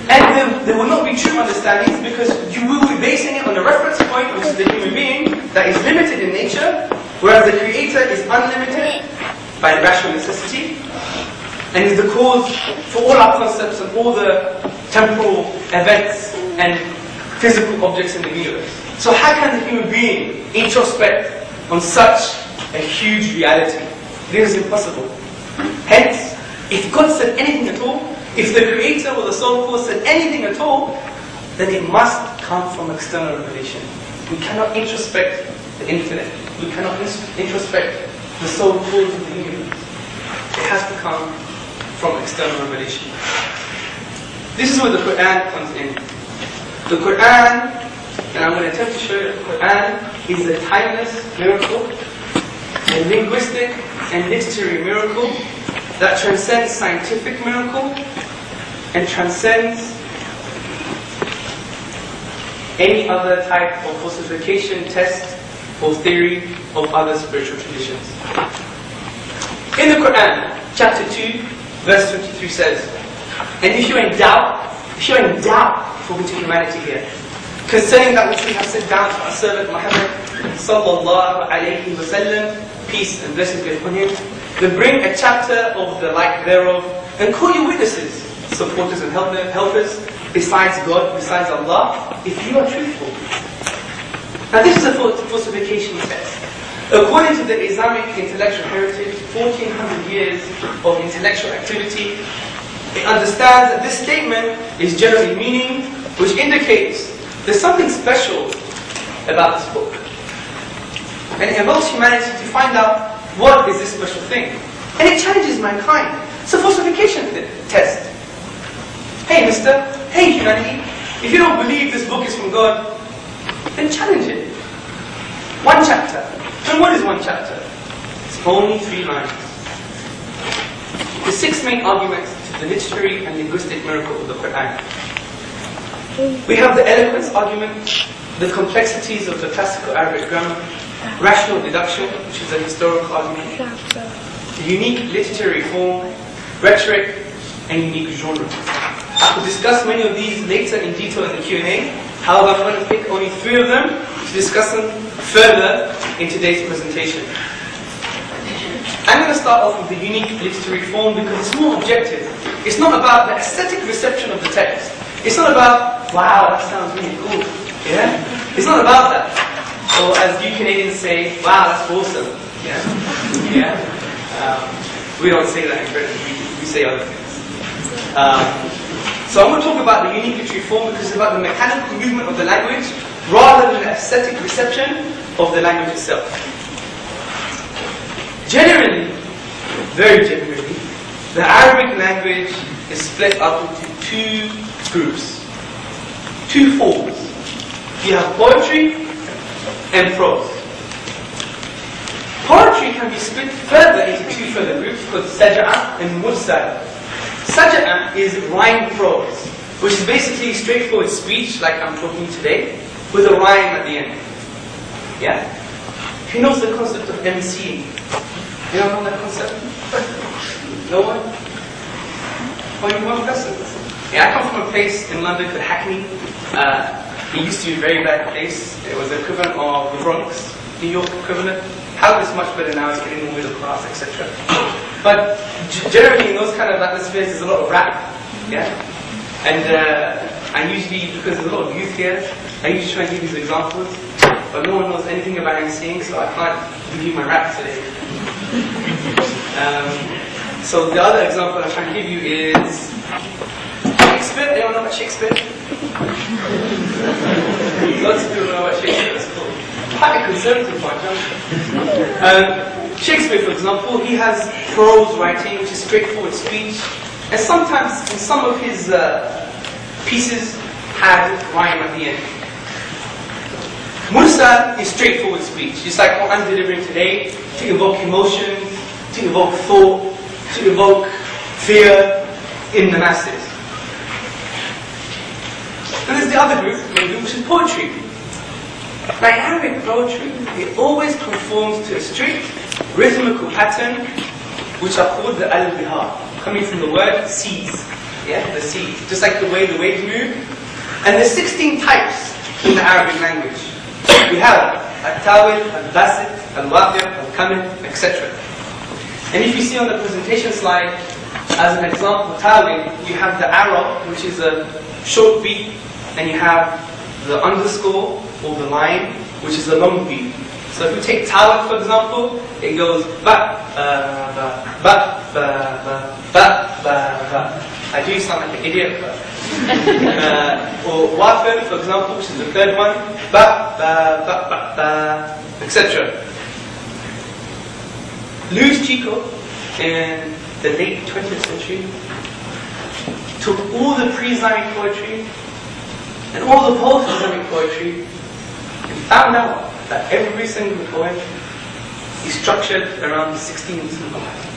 And there will not be true understandings, because you will be basing it on a reference point, which is the human being, that is limited in nature, whereas the Creator is unlimited by rational necessity, and is the cause for all our concepts and all the temporal events and physical objects in the universe. So how can the human being introspect on such a huge reality? This is impossible. Hence, if God said anything at all, if the Creator or the sole cause said anything at all, then it must come from external revelation. We cannot introspect the infinite. We cannot introspect the sole cause of the universe. It has to come from external revelation. This is where the Qur'an comes in. The Qur'an, and I'm going to attempt to show you, the Qur'an is a timeless miracle, a linguistic and literary miracle that transcends scientific miracle and transcends any other type of falsification, test, or theory of other spiritual traditions. In the Qur'an, chapter 2, verse 23 says, and if you're in doubt, according to humanity here, concerning that which we have sent down to our servant Muhammad sallallahu alayhi wa sallam, peace and blessings be upon him, Then bring a chapter of the like thereof, and call your witnesses, supporters and helpers, besides God, besides Allah, if you are truthful. Now this is a falsification test. According to the Islamic intellectual heritage, 1400 years of intellectual activity, it understands that this statement is generally meaning, which indicates there's something special about this book. And it involves humanity to find out what is this special thing. And it challenges mankind. It's a falsification test. Hey mister, hey humanity, if you don't believe this book is from God, then challenge it. One chapter. And what is one chapter? It's only 3 lines. The 6 main arguments to the literary and linguistic miracle of the Qur'an. We have the eloquence argument, the complexities of the classical Arabic grammar, rational deduction, which is a historical argument, the unique literary form, rhetoric, and unique genre. I will discuss many of these later in detail in the Q&A. However, I'm going to pick only 3 of them to discuss them further in today's presentation. I'm going to start off with the unique literary form because it's more objective. It's not about the aesthetic reception of the text. It's not about, wow, that sounds really cool. Yeah? It's not about that. Or as you Canadians say, wow, that's awesome. Yeah? Yeah? We don't say that in Britain. We say other things. So I'm going to talk about the unique literary form because it's about the mechanical movement of the language rather than the aesthetic reception of the language itself. Generally, very generally, the Arabic language is split up into 2 groups, 2 forms. You have poetry and prose. Poetry can be split further into 2 further groups called saj'a and mursal. Saj'a is rhyme prose, which is basically straightforward speech like I'm talking today, with a rhyme at the end. Yeah? Who knows the concept of MCing? You don't know that concept? No one? Only one person? Yeah, I come from a place in London called Hackney. It used to be a very bad place. It was the equivalent of the Bronx, New York equivalent. How it's much better now, it's getting more middle class, etc. But generally in those kind of atmospheres, there's a lot of rap. Yeah? And I usually, because there's a lot of youth here, I usually try and give these examples. But no one knows anything about MCing, so I can't give you my rap today. So the other example I'm trying to give you is Shakespeare. Anyone know about Shakespeare? Lots of people know about Shakespeare. It's cool. Quite a conservative bunch, Shakespeare, for example, he has prose writing, which is straightforward speech, and sometimes in some of his pieces had rhyme at the end. Mursal is straightforward speech. It's like what I'm delivering today, to evoke emotions, to evoke thought, to evoke fear in the masses. And there's the other group, which is poetry. Like Arabic poetry, it always conforms to a strict rhythmical pattern, which are called the al-bihar, coming from the word seas. Yeah, the seas. Just like the way the waves move. And there's 16 types in the Arabic language. We have al-tawil, al-basit, al-waqir, al-kamil, etc. And if you see on the presentation slide, as an example, tawil, you have the arab, which is a short beat, and you have the underscore, or the line, which is a long beat. So if you take tawil, for example, it goes ba, ba, ba, ba, ba, ba, ba, ba. I do sound like an idiot, but or waqir, for example, which is the third one, ba, ba, ba, ba, ba, etc. Luis Chico, in the late 20th century, took all the pre-Islamic poetry and all the post-Islamic poetry and found out that every single poem is structured around the 16th pattern.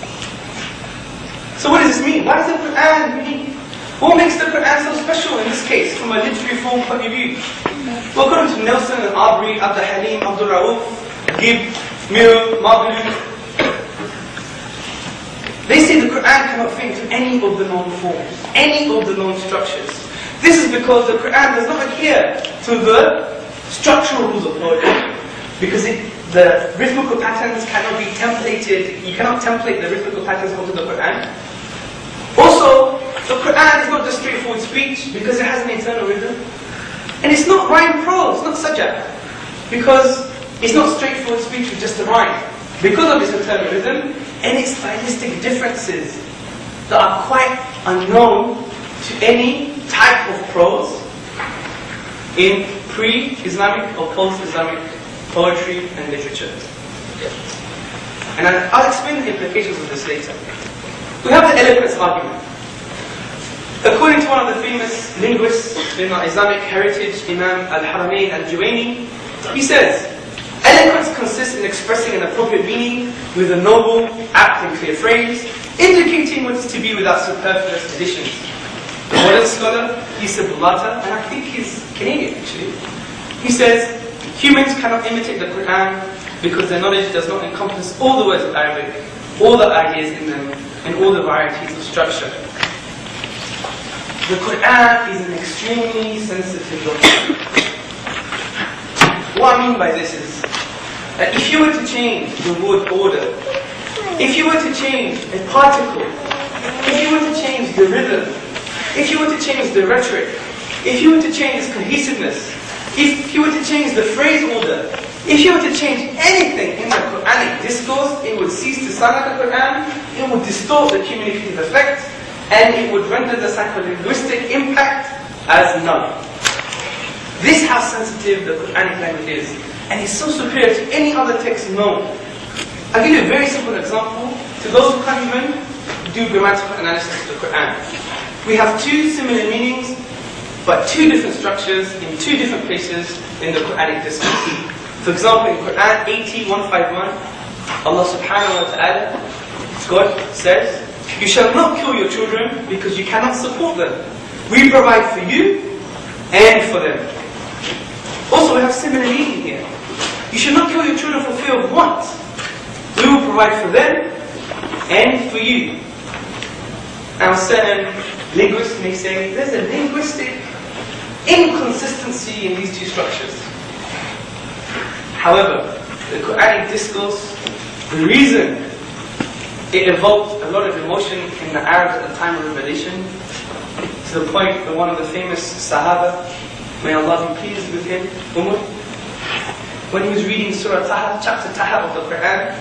So what does this mean? Why is the Qur'an unique? What makes the Qur'an so special in this case, from a literary form point of view? Well, according to Nelson and Aubrey, Abdul Halim, Abdul Rauf, Gibb, Miro, Margalut, they say the Qur'an cannot fit into any of the known forms, any of the known structures. This is because the Qur'an does not adhere to the structural rules of poetry, because it the rhythmical patterns cannot be templated. You cannot template the rhythmical patterns onto the Qur'an. Also, the Qur'an is not just straightforward speech because it has an internal rhythm. And it's not rhyme prose, not sajah, because it's not straightforward speech with just a rhyme. Because of its internal rhythm and its stylistic differences that are quite unknown to any type of prose in pre-Islamic or post-Islamic poetry and literature. And I'll explain the implications of this later. We have the eloquence argument. According to one of the famous linguists in our Islamic heritage, Imam al-Haramain al-Juwayni, he says, eloquence consists in expressing an appropriate meaning with a noble, apt and clear phrase, indicating what is to be without superfluous additions. The modern scholar, Isa Bulata, and I think he's Canadian actually, he says, humans cannot imitate the Qur'an because their knowledge does not encompass all the words of Arabic, all the ideas in them, and all the varieties of structure. The Qur'an is an extremely sensitive document. What I mean by this is that if you were to change the word order, if you were to change a particle, if you were to change the rhythm, if you were to change the rhetoric, if you were to change its cohesiveness, if you were to change the phrase order, if you were to change anything in the Quranic discourse, it would cease to sound like a Qur'an, it would distort the communicative effect, and it would render the psycholinguistic impact as none. This is how sensitive the Quranic language is, and it's so superior to any other text known. I'll give you a very simple example to those who can't even do grammatical analysis of the Qur'an. We have two similar meanings, but two different structures in two different places in the Quranic discourse. For example, in Qur'an 80:151, Allah subhanahu wa ta'ala, God says, "You shall not kill your children because you cannot support them. We provide for you and for them." Also, we have similar meaning here. You should not kill your children for fear of want. We will provide for them and for you. Now, certain linguists may say there's a linguistic inconsistency in these two structures. However, the Quranic discourse, the reason it evoked a lot of emotion in the Arabs at the time of revelation, to the point that one of the famous Sahaba, may Allah be pleased with him, Umar, when he was reading Surah Taha, chapter Taha of the Qur'an,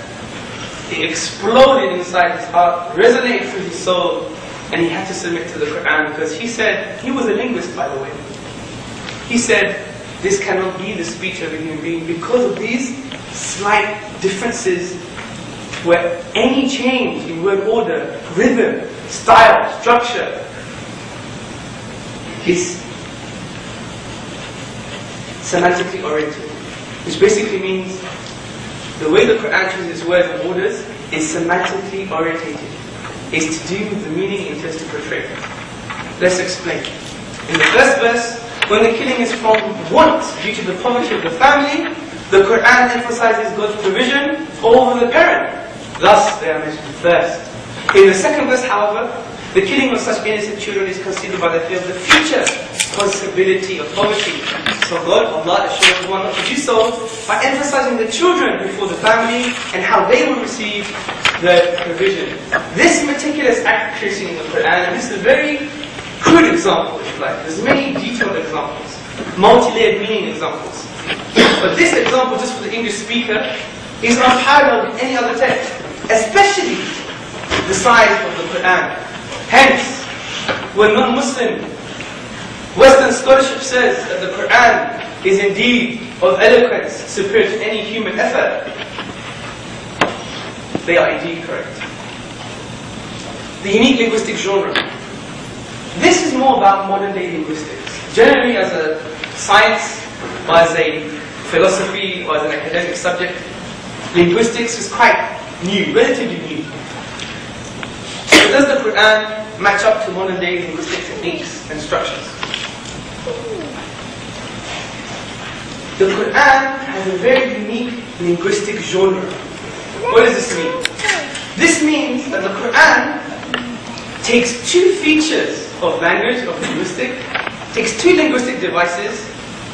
it exploded inside his heart, resonated through his soul, and he had to submit to the Qur'an because he said, he was a linguist by the way, he said, this cannot be the speech of a human being because of these slight differences where any change in word order, rhythm, style, structure is semantically oriented, which basically means the way the Qur'an chooses words and orders is semantically orientated. It's to do with the meaning it intends to portray. Let's explain. In the first verse, when the killing is from want due to the poverty of the family, the Qur'an emphasizes God's provision over the parent. Thus, they are mentioned first. In the second verse, however, the killing of such innocent children is considered by the fear of the future possibility of poverty. So Allah assures one not to do so by emphasizing the children before the family and how they will receive the provision. This meticulous accuracy in the Qur'an, and this is a very crude example, if you like. There's many detailed examples, multi-layered meaning examples. But this example, just for the English speaker, is unparalleled in any other text, especially the size of the Qur'an. Hence, when non-Muslim Western scholarship says that the Qur'an is indeed of eloquence superior to any human effort, they are indeed correct. The unique linguistic genre. This is more about modern day linguistics. Generally as a science, or as a philosophy, or as an academic subject, linguistics is quite new, relatively new. So does the Qur'an match up to modern day linguistic techniques and structures? The Qur'an has a very unique linguistic genre. What does this mean? This means that the Qur'an takes two features of language, of linguistic, takes two linguistic devices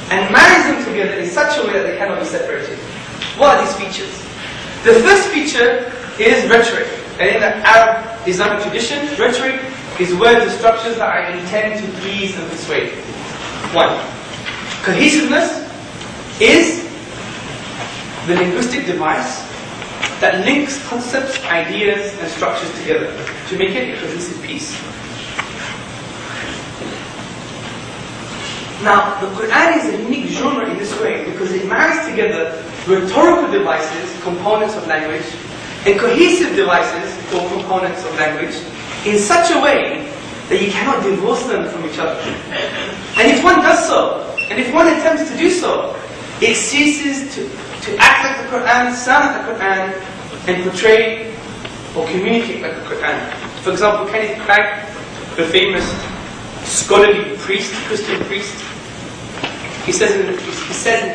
and marries them together in such a way that they cannot be separated. What are these features? The first feature is rhetoric. And in the Arab Islamic tradition, rhetoric is words or structures that are intended to please and persuade. One. Cohesiveness is the linguistic device that links concepts, ideas, and structures together to make it a cohesive piece. Now, the Qur'an is a unique genre in this way because it marries together rhetorical devices, components of language, and cohesive devices, or components of language, in such a way that you cannot divorce them from each other. And if one does so, and if one attempts to do so, it ceases to act like the Qur'an, sound like the Qur'an, and portray or communicate like the Qur'an. For example, Kenneth Craig, the famous scholarly priest, Christian priest, he says in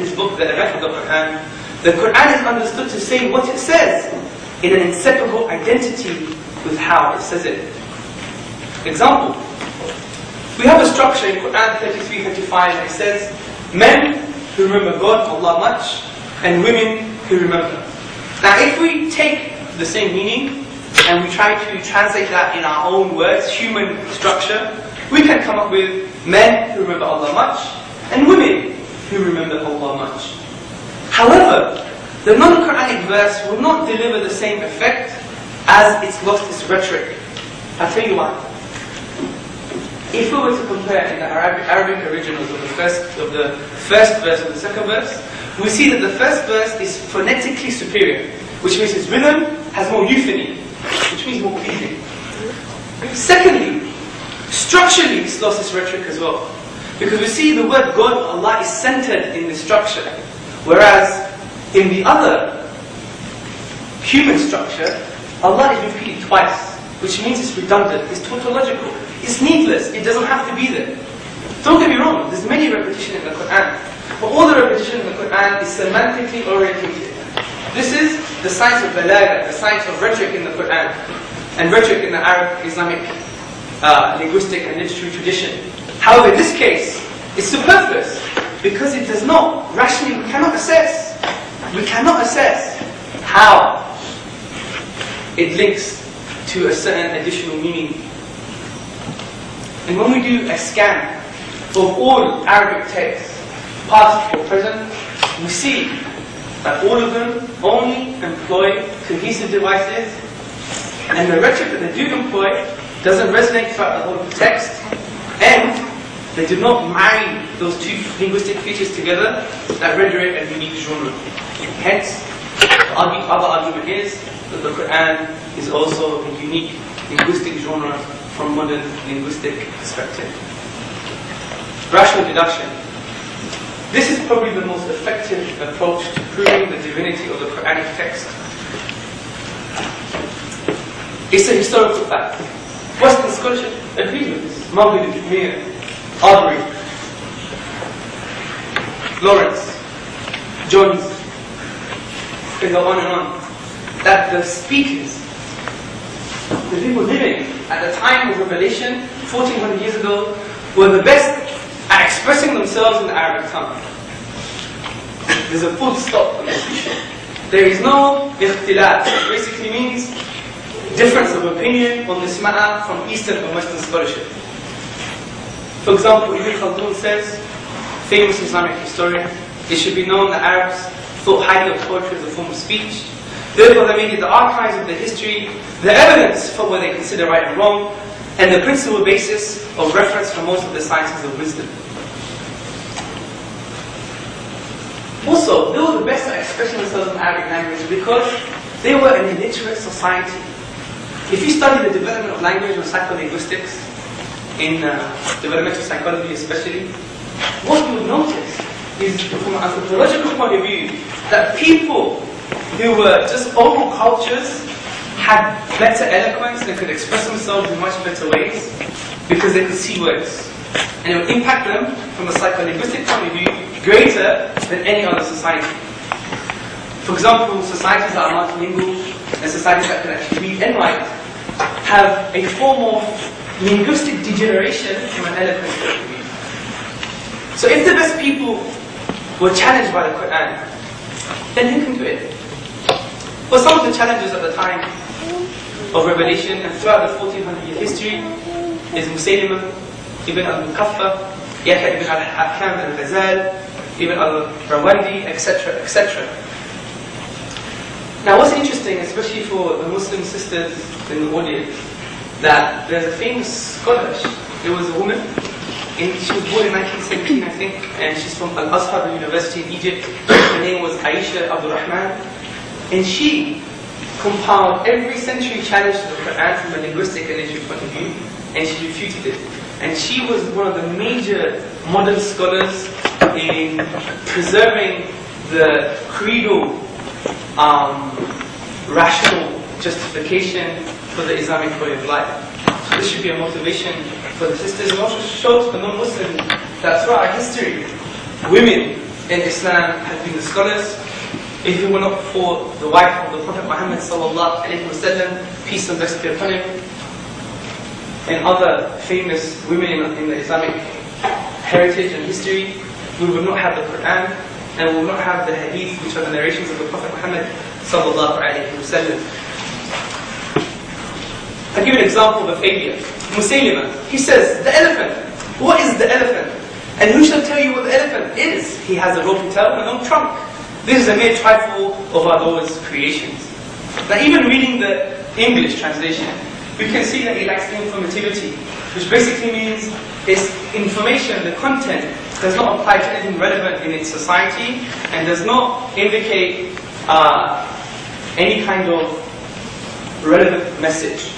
his book, The Effect of the Qur'an, the Qur'an is understood to say what it says in an inseparable identity with how it says it. Example, we have a structure in Qur'an 33-35 and it says, men who remember God, Allah much, and women who remember. Now if we take the same meaning and we try to translate that in our own words, human structure, we can come up with men who remember Allah much and women who remember Allah much. However, the non-Quranic verse will not deliver the same effect as it's lost its rhetoric. I'll tell you why. If we were to compare in the Arabic originals of the first verse and the second verse, we see that the first verse is phonetically superior, which means its rhythm has more euphony, which means more pleasing. Secondly, structurally it's lost its rhetoric as well, because we see the word God, Allah, is centered in the structure, whereas in the other human structure, Allah is repeated twice, which means it's redundant, it's tautological, it's needless, it doesn't have to be there. Don't get me wrong, there's many repetition in the Qur'an, but all the repetition in the Qur'an is semantically orientated. This is the science of balagha, the science of rhetoric in the Qur'an, and rhetoric in the Arab Islamic linguistic and literary tradition. However, in this case, it's superfluous, because it does not, rationally, we cannot assess how it links to a certain additional meaning. And when we do a scan of all Arabic texts, past or present, we see that all of them only employ cohesive devices, and the rhetoric that they do employ doesn't resonate throughout the whole of the text, and they do not marry those two linguistic features together that render it a unique genre. Hence, the other argument is that the Qur'an is also a unique linguistic genre from modern linguistic perspective. Rational deduction. This is probably the most effective approach to proving the divinity of the Quranic text. It's a historical fact. Western scholarship agrees with this. Maghribi, Mir, Arbery, Lawrence, Jones, can go on and on. That the speakers, the people living at the time of revelation, 1400 years ago, were the best at expressing themselves in the Arabic tongue. There's a full stop on this issue. There is no ikhtilaf. It basically means difference of opinion on this matter from Eastern or Western scholarship. For example, Ibn Khaldun says, famous Islamic historian, it should be known that Arabs thought highly of poetry as a form of speech. Therefore, they made it the archives of the history, the evidence for what they consider right and wrong, and the principal basis of reference for most of the sciences of wisdom. Also, they were the best at expressing themselves in Arabic language because they were an illiterate society. If you study the development of language or psycholinguistics, in developmental psychology especially, what you would notice is, from an anthropological point of view, that people who were just oral cultures had better eloquence and could express themselves in much better ways because they could see words. And it would impact them from a psycholinguistic point of view greater than any other society. For example, societies that are multilingual and societies that can actually read and write have a form of linguistic degeneration from an eloquence point of view. So if the best people were challenged by the Qur'an, then who can do it? Well, some of the challenges at the time of revelation and throughout the 1400-year history is Musaylimah, Ibn al-Mukaffar, Yahya ibn al-Hakam al-Ghazal, Ibn al-Rawandi, etc., etc. Now what's interesting, especially for the Muslim sisters in the audience, that there's a famous scholar. There was a woman, and she was born in 1917, I think, and she's from Al-Azhar University in Egypt. Her name was Aisha Abdul Rahman, and she compiled every century challenge to the Qur'an from a linguistic and literary point of view, and she refuted it. And she was one of the major modern scholars in preserving the creedal, rational justification for the Islamic way of life. So this should be a motivation for the sisters, and also show to the non-Muslims that throughout our history, women in Islam have been the scholars. If it were not for the wife of the Prophet Muhammad sallallahu alaihi wasallam, peace and blessings be upon him, and other famous women in the Islamic heritage and history, we would not have the Qur'an, and we would not have the hadith, which are the narrations of the Prophet Muhammad sallallahu alaihi wasallam. I'll give you an example of a failure. Musaylimah, he says, the elephant. What is the elephant? And who shall tell you what the elephant is? He has a ropey tail and a long trunk. This is a mere trifle of our Lord's creations. Now even reading the English translation, we can see that it lacks informativity, which basically means its information, the content, does not apply to anything relevant in its society, and does not indicate any kind of relevant message.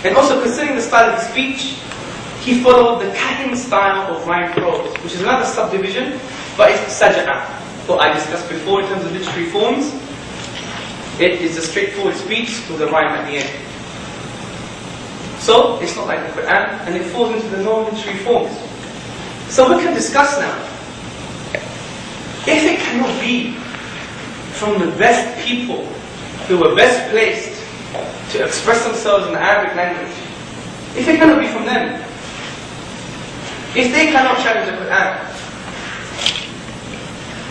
And also considering the style of his speech, he followed the Kahin style of rhyme prose, which is another subdivision, but it's saja'ah. What I discussed before in terms of literary forms, it is a straightforward speech with a rhyme at the end. So, it's not like the Qur'an, and it falls into the non-literary forms. So we can discuss now, if it cannot be from the best people who were best placed to express themselves in the Arabic language, if it cannot be from them, if they cannot challenge the Qur'an,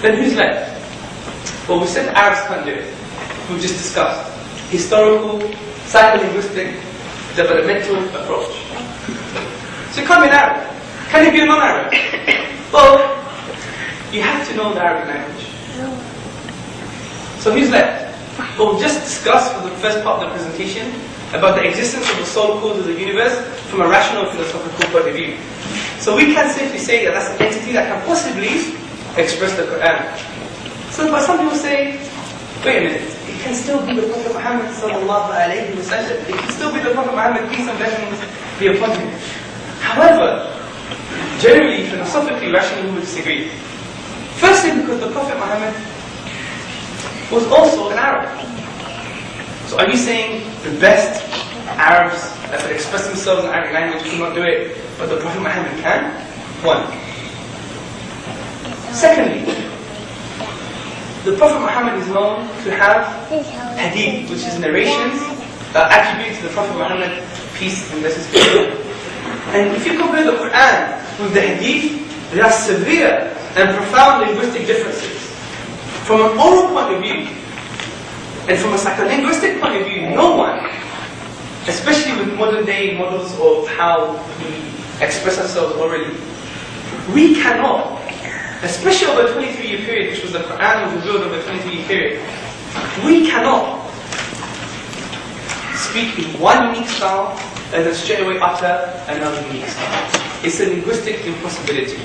then who's left? Well, we said the Arabs can't do it. We've just discussed historical, psycholinguistic, developmental approach. So it can't be an Arab. Can it be a non-Arab? Well, you have to know the Arabic language. So who's left? Well, we've just discussed for the first part of the presentation about the existence of the sole cause of the universe from a rational philosophical point of view. So we can safely say that that's an entity that can possibly express the Qur'an. So, but some people say, wait a minute, it can still be the Prophet Muhammad sallallahu alayhi wa sallam, it can still be the Prophet Muhammad, peace and blessings be upon him. However, generally, philosophically, rationally, we would disagree. Firstly, because the Prophet Muhammad was also an Arab. So are you saying the best Arabs that could express themselves in the Arabic language could not do it, but the Prophet Muhammad can? One. Secondly, the Prophet Muhammad is known to have hadith, which is narrations that attribute to the Prophet Muhammad peace and blessings be upon him. And if you compare the Qur'an with the hadith, there are severe and profound linguistic differences. From an oral point of view, and from a psycholinguistic point of view, no one, especially with modern day models of how we express ourselves orally, we cannot, especially over a 23-year period, which was the Qur'an was revealed over a 23-year period, we cannot speak in one unique style and then straight away utter another unique style. It's a linguistic impossibility.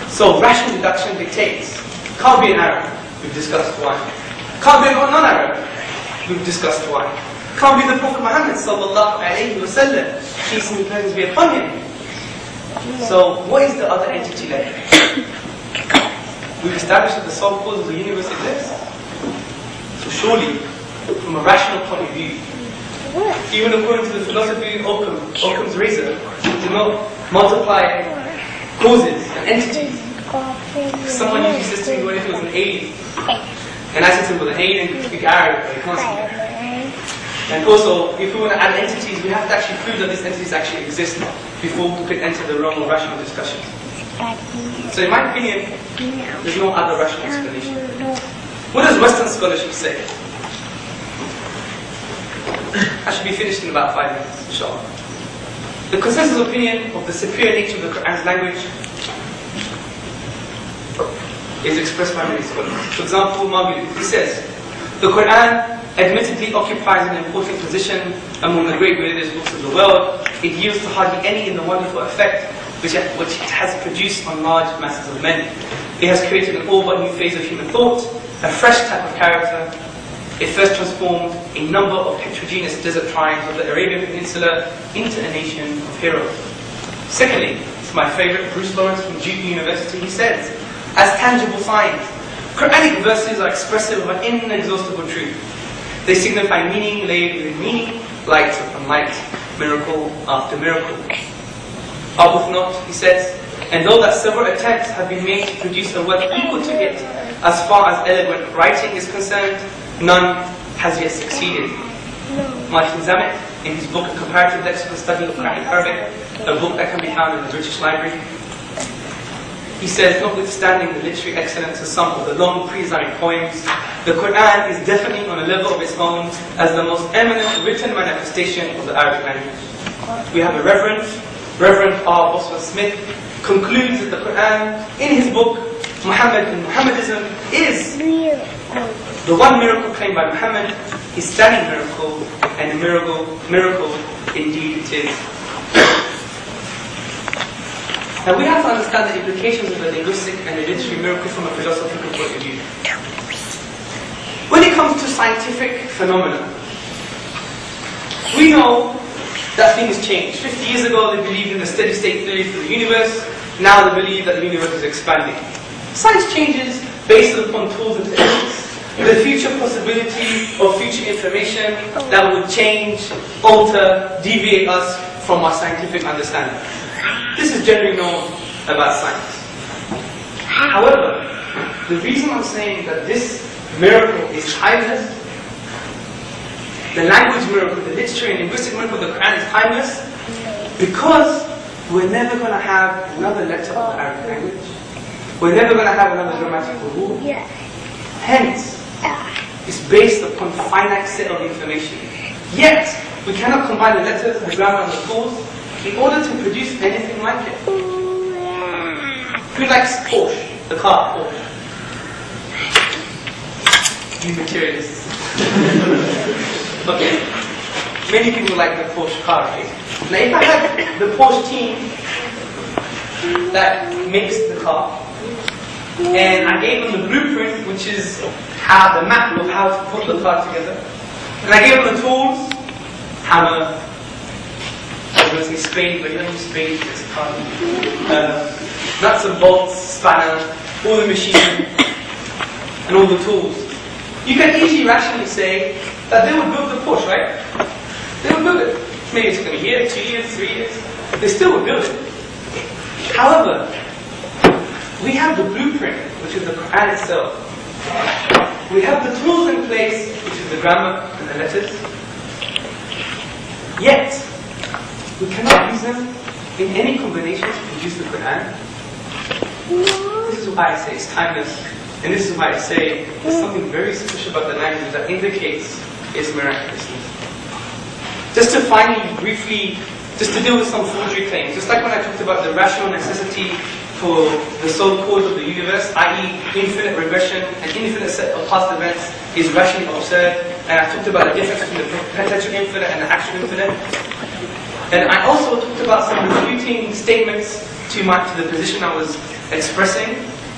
So rational deduction dictates, can't be an Arab, we've discussed why. Can't be a non-Arab, we've discussed why. Can't be the Prophet Muhammad sallallahu alayhi wa sallam, peace and blessings be upon him. So what is the other entity there? We've established that the sole cause of the universe exists. So surely, from a rational point of view, even according to the philosophy of Occam's razor, do not multiply causes and entities. Someone usually says to me, what if it was an alien? And I said to him, well, an alien can speak Arabic, but he can't speak Arabic. And also, if we want to add entities, we have to actually prove that these entities actually exist before we could enter the realm of rational discussions. So in my opinion, there's no other rational explanation. What does Western scholarship say? I should be finished in about 5 minutes, inshallah. The consensus opinion of the superior nature of the Qur'an's language is expressed by many scholars. For example, Maghili, he says, the Qur'an admittedly occupies an important position among the great religious books of the world. It yields to hardly any in the wonderful effect which it has produced on large masses of men. It has created an all but new phase of human thought, a fresh type of character. It first transformed a number of heterogeneous desert tribes of the Arabian Peninsula into a nation of heroes. Secondly, it's my favorite, Bruce Lawrence from Duke University, he says, as tangible signs, Quranic verses are expressive of an inexhaustible truth. They signify meaning laid within meaning, light upon light, miracle after miracle. Arbuthnot, he says, and though that several attempts have been made to produce a work equal to it, as far as eloquent writing is concerned, none has yet succeeded. Martin Zamet, in his book A Comparative Lexical Study of Quranic Arabic, a book that can be found in the British Library, he says, notwithstanding the literary excellence of some of the long pre-Islamic poems, the Qur'an is definitely on a level of its own as the most eminent written manifestation of the Arabic language. We have a Reverend R. Boswell Smith, concludes that the Qur'an, in his book, Muhammad and Muhammadism, is the one miracle claimed by Muhammad, his standing miracle, and a miracle indeed it is. Now we have to understand the implications of the linguistic and the literary miracle from a philosophical point of view. When it comes to scientific phenomena, we know that things change. 50 years ago they believed in the steady state theory for the universe, now they believe that the universe is expanding. Science changes based upon tools and techniques. The future possibility of future information that would change, alter, deviate us from our scientific understanding. This is generally known about science. However, the reason I'm saying that this miracle is timeless, the language miracle, the literary and linguistic miracle of the Quran is timeless, because we're never going to have another letter of the Arabic language. We're never going to have another grammatical rule. Hence, it's based upon a finite set of information. Yet, we cannot combine the letters, the grammar, and the tools in order to produce anything like it. Who likes Porsche? The car, Porsche. You materialists. Okay. Many people like the Porsche car, right? Now if I had the Porsche team that makes the car, and I gave them the blueprint, which is how the map of how to put the car together, and I gave them the tools, hammer, I was going to say spade, but you don't use spade, it's a car. Nuts and bolts, spanner, all the machinery, and all the tools. You can easily rationally say that they would build the Porsche, right? They would build it. Maybe it's going to be a year, 2 years, 3 years. They still would build it. However, we have the blueprint, which is the Quran itself. We have the tools in place, which is the grammar and the letters. Yet, we cannot use them in any combination to produce the Quran. This is why I say it's timeless. And this is why I say there's something very special about the language that indicates its miraculousness. Just to finally, briefly, just to deal with some forgery claims. Just like when I talked about the rational necessity for the sole cause of the universe, i.e. infinite regression, an infinite set of past events is rationally absurd. And I talked about the difference between the potential infinite and the actual infinite. And I also talked about some refuting statements to the position I was expressing,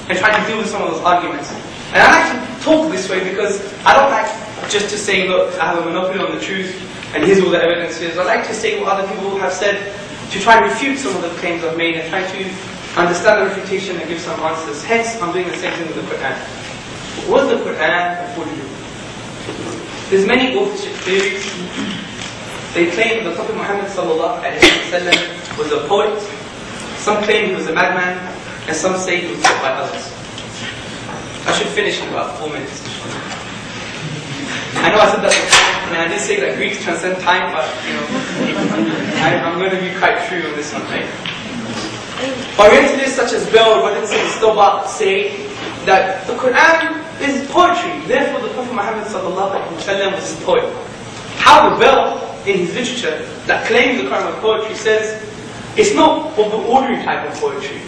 and tried to deal with some of those arguments. And I like to talk this way because I don't like just to say, look, I have a monopoly on the truth, and here's all the evidence is. I like to say what other people have said to try and refute some of the claims I've made and try to understand the refutation and give some answers. Hence, I'm doing the same thing with the Quran. What was the Quran before you? There's many authorship theories. They claim that the Prophet Muhammad ﷺ was a poet. Some claim he was a madman, and some say he was taught by others. I should finish in about 4 minutes. I know I said that before, and I did say that Greeks transcend time, but I'm going to be quite true on this one, right? Orientalists such as Bell, Robinson, and Stobart say that the Quran is poetry. Therefore, the Prophet Muhammad ﷺ was a poet. How the Bell, in his literature, that claims the Qur'an was poetry, says it's not of the ordinary type of poetry.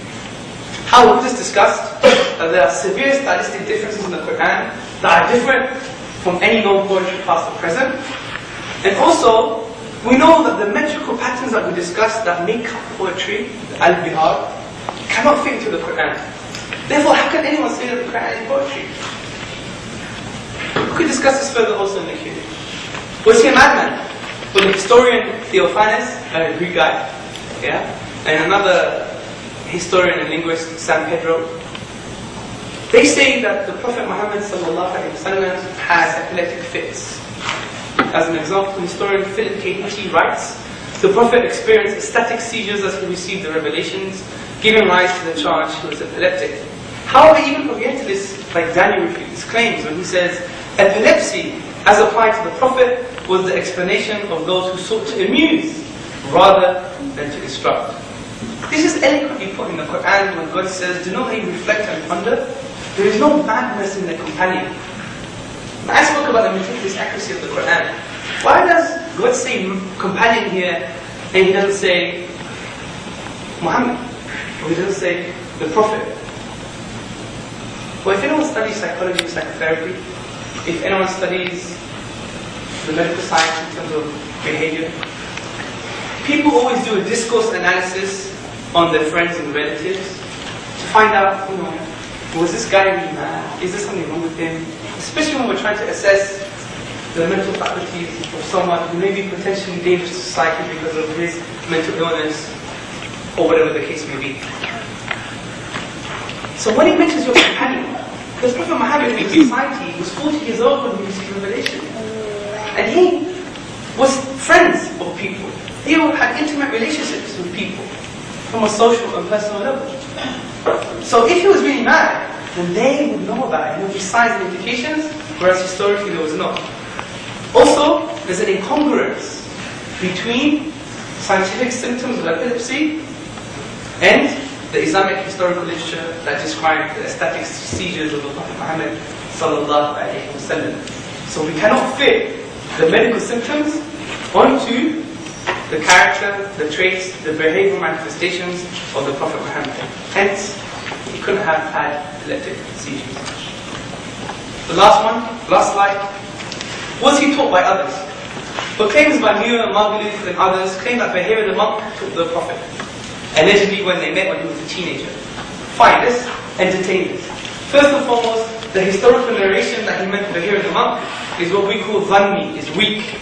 How we just discussed that there are severe stylistic differences in the Qur'an that are different from any known poetry past or present. And also, we know that the metrical patterns that we discussed that make up poetry, the al-bihar, cannot fit into the Qur'an. Therefore, how can anyone say that the Qur'an is poetry? We could discuss this further also in the Q&A. Was he a madman? Well, the historian Theophanes, a Greek guy, and another historian and linguist, San Pedro, they say that the Prophet Muhammad ﷺ has epileptic fits. As an example, historian Philip K. Hitchie writes, the Prophet experienced ecstatic seizures as he received the revelations, giving rise to the charge he was epileptic. However, even Orientalists like Daniel refute his claims when he says, epilepsy, as applied to the Prophet, was the explanation of those who sought to amuse, rather than to instruct. This is eloquently put in the Qur'an when God says, do not they reflect and ponder? There is no madness in their companion. Now, I spoke about the meticulous accuracy of the Qur'an. Why does God say companion here, and He doesn't say Muhammad, or He doesn't say the Prophet? Well, if anyone studies psychology and psychotherapy, if anyone studies the medical science in terms of behavior, people always do a discourse analysis on their friends and relatives to find out, was this guy really mad? Is there something wrong with him? Especially when we're trying to assess the mental faculties of someone who may be potentially dangerous to society because of his mental illness or whatever the case may be. So when he mentions your companion, because Prophet Muhammad in society was 40 years old when he received revelation. And he was friends of people. He had intimate relationships with people from a social and personal level. So if he was really mad, then they would know about it. There would be signs and indications, whereas historically there was not. Also, there's an incongruence between scientific symptoms of epilepsy and the Islamic historical literature that described the ecstatic seizures of the Prophet Muhammad sallallahu alaihi wasallam. So we cannot fit the medical symptoms onto the character, the traits, the behavioral manifestations of the Prophet Muhammad. Hence, he couldn't have had epileptic seizures. The last one, last slide. Was he taught by others? But claims by Muir, Margulis and others claim that Bahir the monk taught the Prophet. Allegedly when they met when he was a teenager. Fine, let's entertain this. First and foremost, the historical narration that he meant Bahir the monk is what we call dhanni, is weak.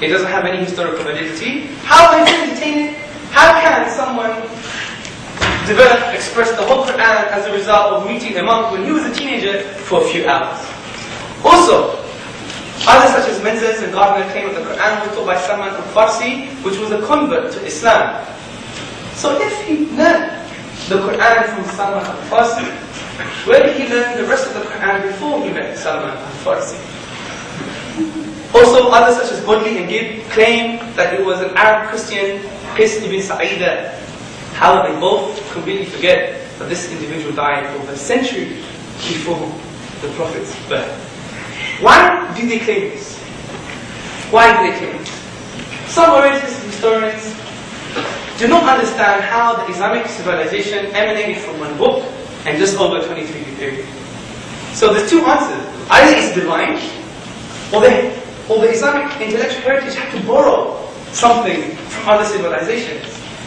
It doesn't have any historical validity. How are you to entertain it? How can someone express the whole Qur'an as a result of meeting a monk when he was a teenager for a few hours? Also, others such as Menzies and Gardner claim that the Qur'an was taught by Salman al-Farsi, which was a convert to Islam. So if he learned the Qur'an from Salman al-Farsi, where did he learn the rest of the Qur'an before he met Salman al-Farsi? Also, others such as Bodley and Gibb claim that it was an Arab Christian, Qis ibn Sa'idah. However, they both completely forget that this individual died over a century before the Prophet's birth. Why do they claim this? Why do they claim this? Some Orientalist historians do not understand how the Islamic civilization emanated from one book and just over a 23-year period. So there's two answers. Either it's divine, or the Islamic intellectual heritage had to borrow something from other civilizations.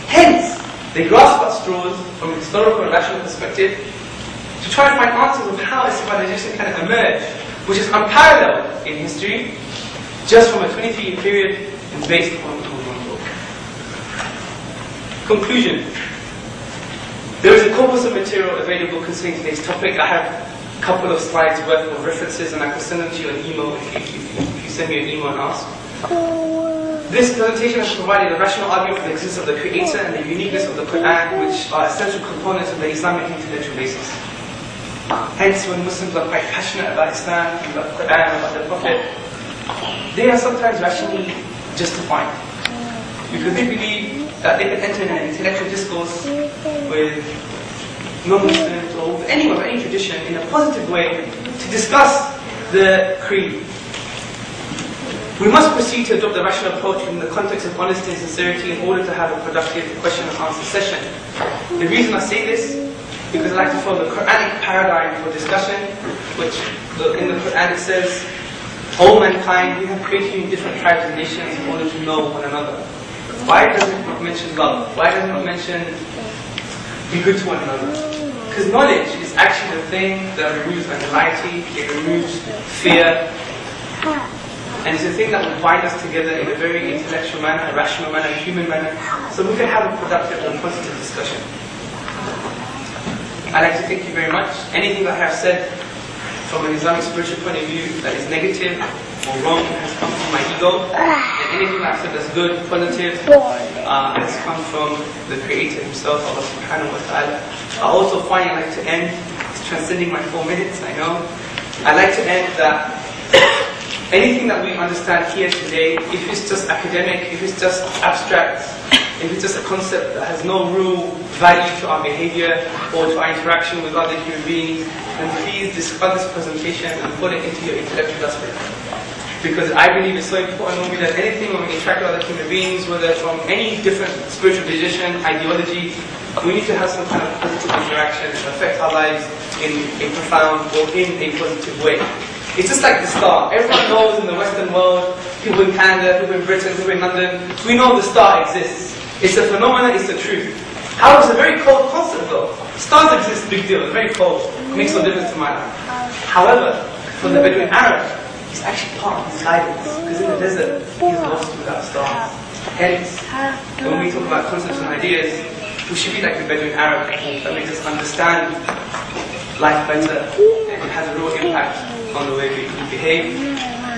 Hence, they grasp at straws from a historical and rational perspective to try and find answers of how a civilization can emerge, which is unparalleled in history, just from a 23-year period and based on one book. Conclusion. There is a corpus of material available concerning today's topic. I have a couple of slides worth of references and I can send them to you in email if you send me an email and ask. This presentation has provided a rational argument for the existence of the Creator and the uniqueness of the Qur'an, which are essential components of the Islamic intellectual basis. Hence, when Muslims are quite passionate about Islam, about the Qur'an, about the Prophet, they are sometimes rationally justified. Because they believe that they can enter in an intellectual discourse with non-Muslims or with anyone of any tradition in a positive way to discuss the creed. We must proceed to adopt the rational approach in the context of honesty and sincerity in order to have a productive question and answer session. The reason I say this, because I like to follow the Quranic paradigm for discussion, which in the Qur'an it says, "O mankind, we have created you in different tribes and nations in order to know one another." Why does it not mention love? Why does it not mention be good to one another? Because knowledge is actually the thing that removes anxiety, it removes fear, and it's a thing that will bind us together in a very intellectual manner, a rational manner, a human manner, so we can have a productive and positive discussion. I'd like to thank you very much. Anything that I have said from an Islamic spiritual point of view that is negative or wrong has come from my ego, and anything that I've said that's good, positive, has come from the Creator Himself, Allah subhanahu wa ta'ala. I also finally like to end, it's transcending my 4 minutes, I know. I'd like to end that anything that we understand here today, if it's just academic, if it's just abstract, if it's just a concept that has no real value to our behavior or to our interaction with other human beings, then please discard this presentation and put it into your intellectual aspect. Because I believe it's so important when we learn anything, when we interact with other human beings, whether from any different spiritual position, ideology, we need to have some kind of positive interaction and affect our lives in a profound or in a positive way. It's just like the star. Everyone knows in the Western world, people in Canada, people in Britain, people in London, we know the star exists. It's a phenomenon, it's the truth. However, it's a very cold concept though. Stars exist, big deal, they're very cold. It makes no difference to my life. However, for the Bedouin Arab, it's actually part of his guidance. Because in the desert, he's lost without stars. Hence, when we talk about concepts and ideas, we should be like the Bedouin Arab. That makes us understand life better. And it has a real impact on the way we behave.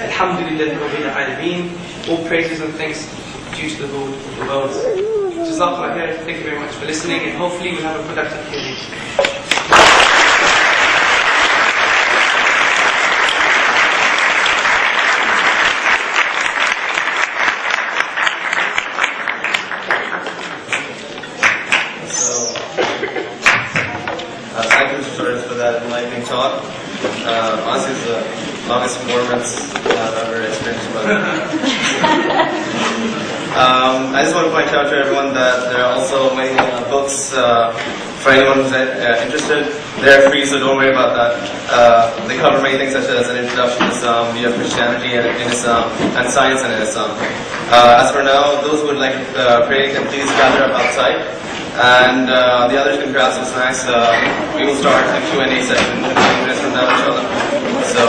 Alhamdulillah Rabbil Alameen. All praises and thanks due to the Lord of the worlds. Jazakallah khair. Thank you very much for listening, and hopefully we'll have a productive hearing. Thank you, Mr. Torres, for that enlightening talk. Honestly, it's the longest 4 minutes I've ever experienced in my life. I just want to point out to everyone that there are also many books for anyone who's interested. They're free, so don't worry about that. They cover many things such as an introduction to Islam, via Christianity and in Islam, and science and in Islam. As for now, those who would like to pray can please gather up outside. And the others can grab some snacks. We will start the Q&A session in 20 minutes from now, inshallah. So